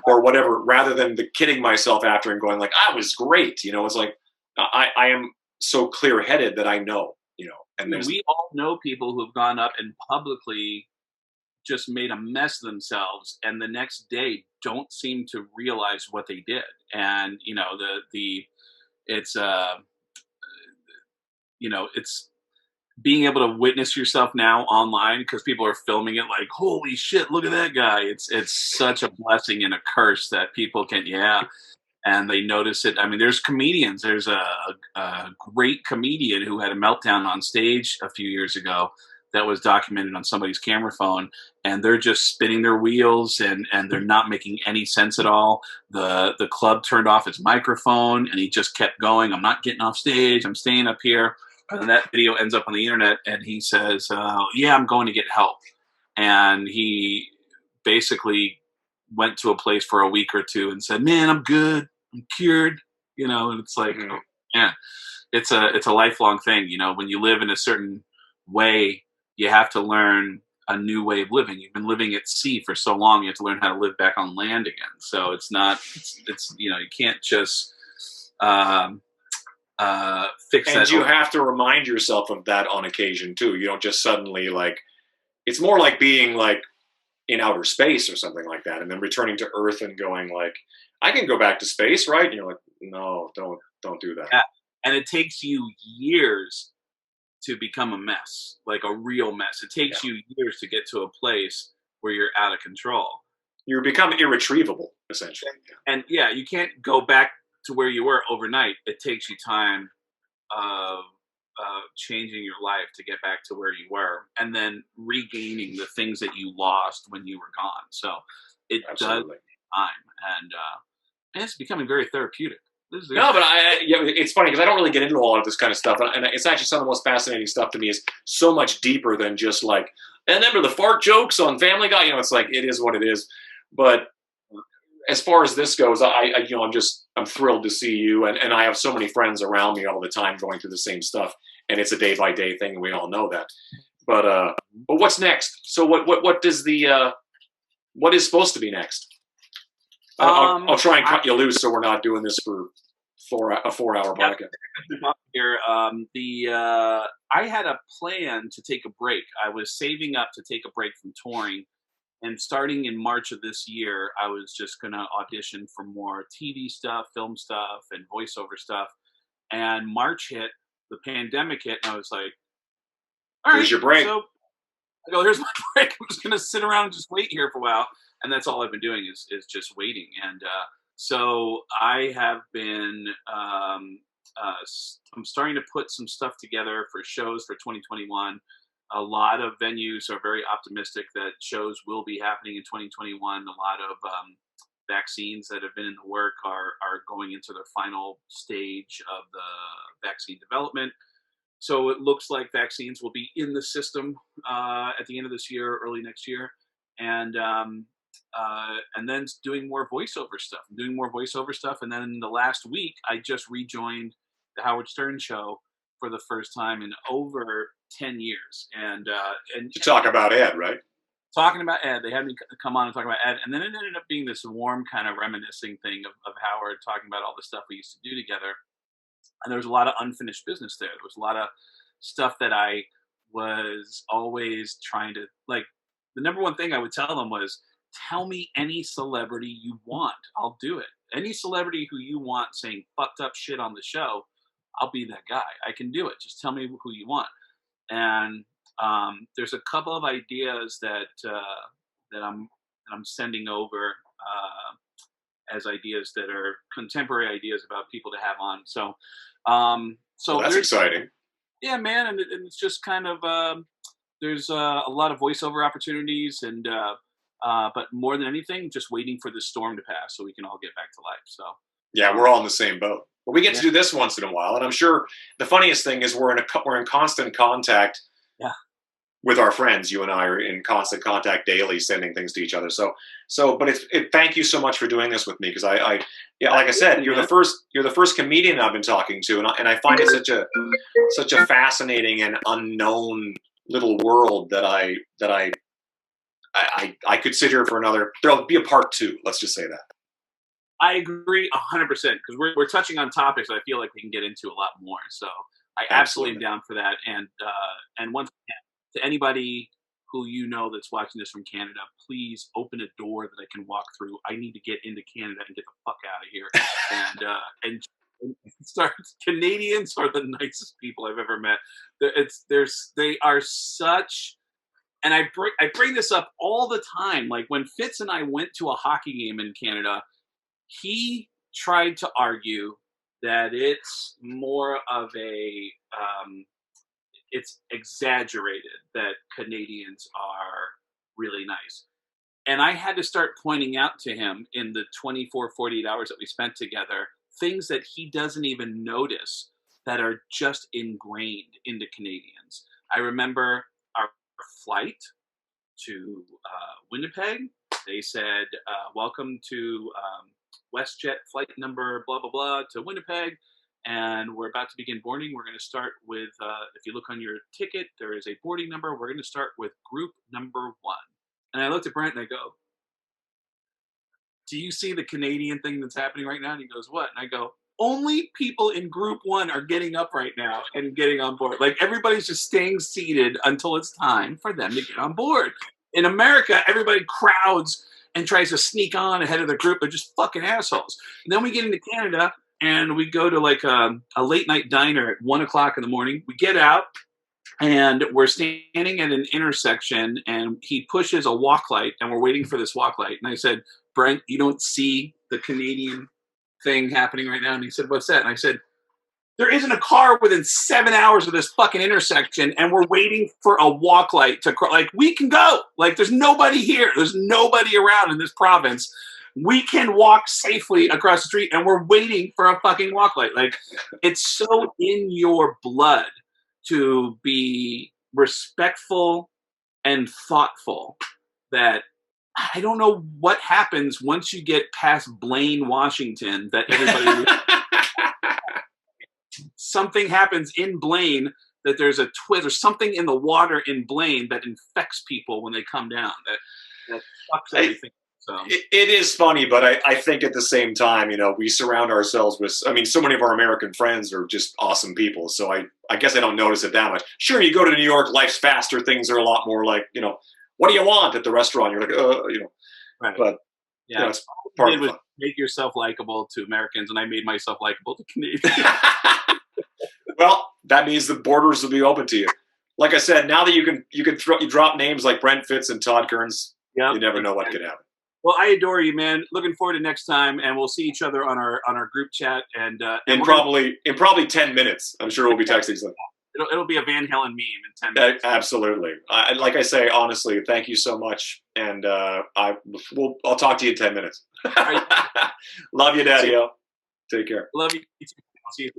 or whatever, rather than the kidding myself after and going like, I was great. It's like, I am so clear headed that I know, and we all know people who've gone up and publicly just made a mess of themselves, and the next day don't seem to realize what they did. And it's being able to witness yourself now online, because people are filming it like, holy shit, look at that guy. It's such a blessing and a curse that people can, and they notice it. I mean, there's comedians. There's a great comedian who had a meltdown on stage a few years ago that was documented on somebody's camera phone, and they're just spinning their wheels and they're not making any sense at all. The club turned off his microphone and he just kept going. I'm not getting off stage. I'm staying up here. And that video ends up on the internet, and he says, I'm going to get help. And he basically went to a place for a week or two and said, man, I'm good. I'm cured. And it's like, it's a lifelong thing. When you live in a certain way, you have to learn a new way of living. You've been living at sea for so long, you have to learn how to live back on land again. So it's you can't just fix that. And you have to remind yourself of that on occasion too. You don't just suddenly it's more like being like in outer space or something like that, and then returning to Earth and going like, I can go back to space, right? And you're like, no, don't do that. Yeah. And it takes you years to become a mess, like a real mess. It takes you years to get to a place where you're out of control. You become irretrievable, essentially. And you can't go back to where you were overnight. It takes you time of changing your life to get back to where you were, and then regaining the things that you lost when you were gone. So it does take time, and it's becoming very therapeutic. No, but it's funny because I don't really get into all of this kind of stuff, and it's actually some of the most fascinating stuff to me is so much deeper than just like, and remember the fart jokes on Family Guy. It's like, it is what it is. But as far as this goes, I'm thrilled to see you, and I have so many friends around me all the time going through the same stuff, and it's a day by day thing, and we all know that. But what's next? So what is supposed to be next? I'll try and cut you loose so we're not doing this for a 4-hour podcast. Here, I had a plan to take a break. I was saving up to take a break from touring, and starting in March of this year, I was just going to audition for more TV stuff, film stuff, and voiceover stuff. And March hit, the pandemic hit, and I was like, all right, here's your break. So I go, here's my break. I'm just going to sit around and just wait here for a while. And that's all I've been doing is just waiting. And so I have been I'm starting to put some stuff together for shows for 2021. A lot of venues are very optimistic that shows will be happening in 2021. A lot of vaccines that have been in the work are going into their final stage of the vaccine development. So it looks like vaccines will be in the system at the end of this year, early next year, and then doing more voiceover stuff. And then in the last week, I just rejoined the Howard Stern Show for the first time in over 10 years. And to talk about Ed, right? Talking about Ed. They had me come on and talk about Ed. And then it ended up being this warm kind of reminiscing thing of Howard, talking about all the stuff we used to do together. And there was a lot of unfinished business there. There was a lot of stuff that I was always trying to, like, the number one thing I would tell them was, tell me any celebrity you want. I'll do it. Any celebrity who you want saying fucked up shit on the show, I'll be that guy. I can do it. Just tell me who you want. And there's a couple of ideas that I'm sending over as ideas that are contemporary ideas about people to have on. So well, that's exciting. Yeah, man, and it's just kind of there's a lot of voiceover opportunities, and but more than anything, just waiting for the storm to pass so we can all get back to life. So yeah, we're all in the same boat. But we get to do this once in a while, and I'm sure the funniest thing is we're in constant contact. Yeah. With our friends, you and I are in constant contact daily, sending things to each other. But thank you so much for doing this with me, because like I said, you're the first comedian I've been talking to, and I find it such a fascinating and unknown little world that I could sit here for another. There'll be a part 2. Let's just say that. I agree 100% because we're touching on topics that I feel like we can get into a lot more. So I absolutely am down for that. And once again, to anybody who you know that's watching this from Canada, please open a door that I can walk through. I need to get into Canada and get the fuck out of here. And start. Canadians are the nicest people I've ever met. They are such. And I bring this up all the time. Like when Fitz and I went to a hockey game in Canada, he tried to argue that it's more of a, it's exaggerated that Canadians are really nice. And I had to start pointing out to him in the 24, 48 hours that we spent together, things that he doesn't even notice that are just ingrained into Canadians. I remember our flight to Winnipeg. They said, welcome to WestJet flight number blah, blah, blah to Winnipeg. And we're about to begin boarding. We're going to start with, if you look on your ticket, there is a boarding number. We're going to start with group number 1. And I looked at Brent and I go, do you see the Canadian thing that's happening right now? And he goes, what? And I go, only people in group 1 are getting up right now and getting on board. Like everybody's just staying seated until it's time for them to get on board. In America, everybody crowds and tries to sneak on ahead of the group. They're just fucking assholes. And then we get into Canada and we go to like a late night diner at 1 o'clock in the morning. We get out and we're standing at an intersection and he pushes a walk light and we're waiting for this walk light. And I said, Brent, you don't see the Canadian thing happening right now? And he said, what's that? And I said, there isn't a car within 7 hours of this fucking intersection, and we're waiting for a walk light to like, we can go. Like, there's nobody here. There's nobody around in this province. We can walk safely across the street, and we're waiting for a fucking walk light. Like, it's so in your blood to be respectful and thoughtful that I don't know what happens once you get past Blaine, Washington, that everybody... Something happens in Blaine that there's a twist or something in the water in Blaine that infects people when they come down. That fucks everything. So it is funny, but I think at the same time, you know, we surround ourselves with, I mean, so many of our American friends are just awesome people. So I guess I don't notice it that much. Sure, you go to New York, life's faster. Things are a lot more like, you know, what do you want at the restaurant? You're like, you know, right. But yeah, you know, it's part of the fun. Make yourself likable to Americans, and I made myself likable to Canadians. Well, that means the borders will be open to you. Like I said, now that you drop names like Brent Fitz and Todd Kearns, you never know what could happen. Well, I adore you, man. Looking forward to next time, and we'll see each other on our group chat. And in probably 10 minutes, I'm sure we'll be texting something. It'll be a Van Halen meme in 10 minutes. Absolutely. Like I say, honestly, thank you so much, and I'll talk to you in 10 minutes. Love you, Daddy-O. Take care. Love you. I'll see you.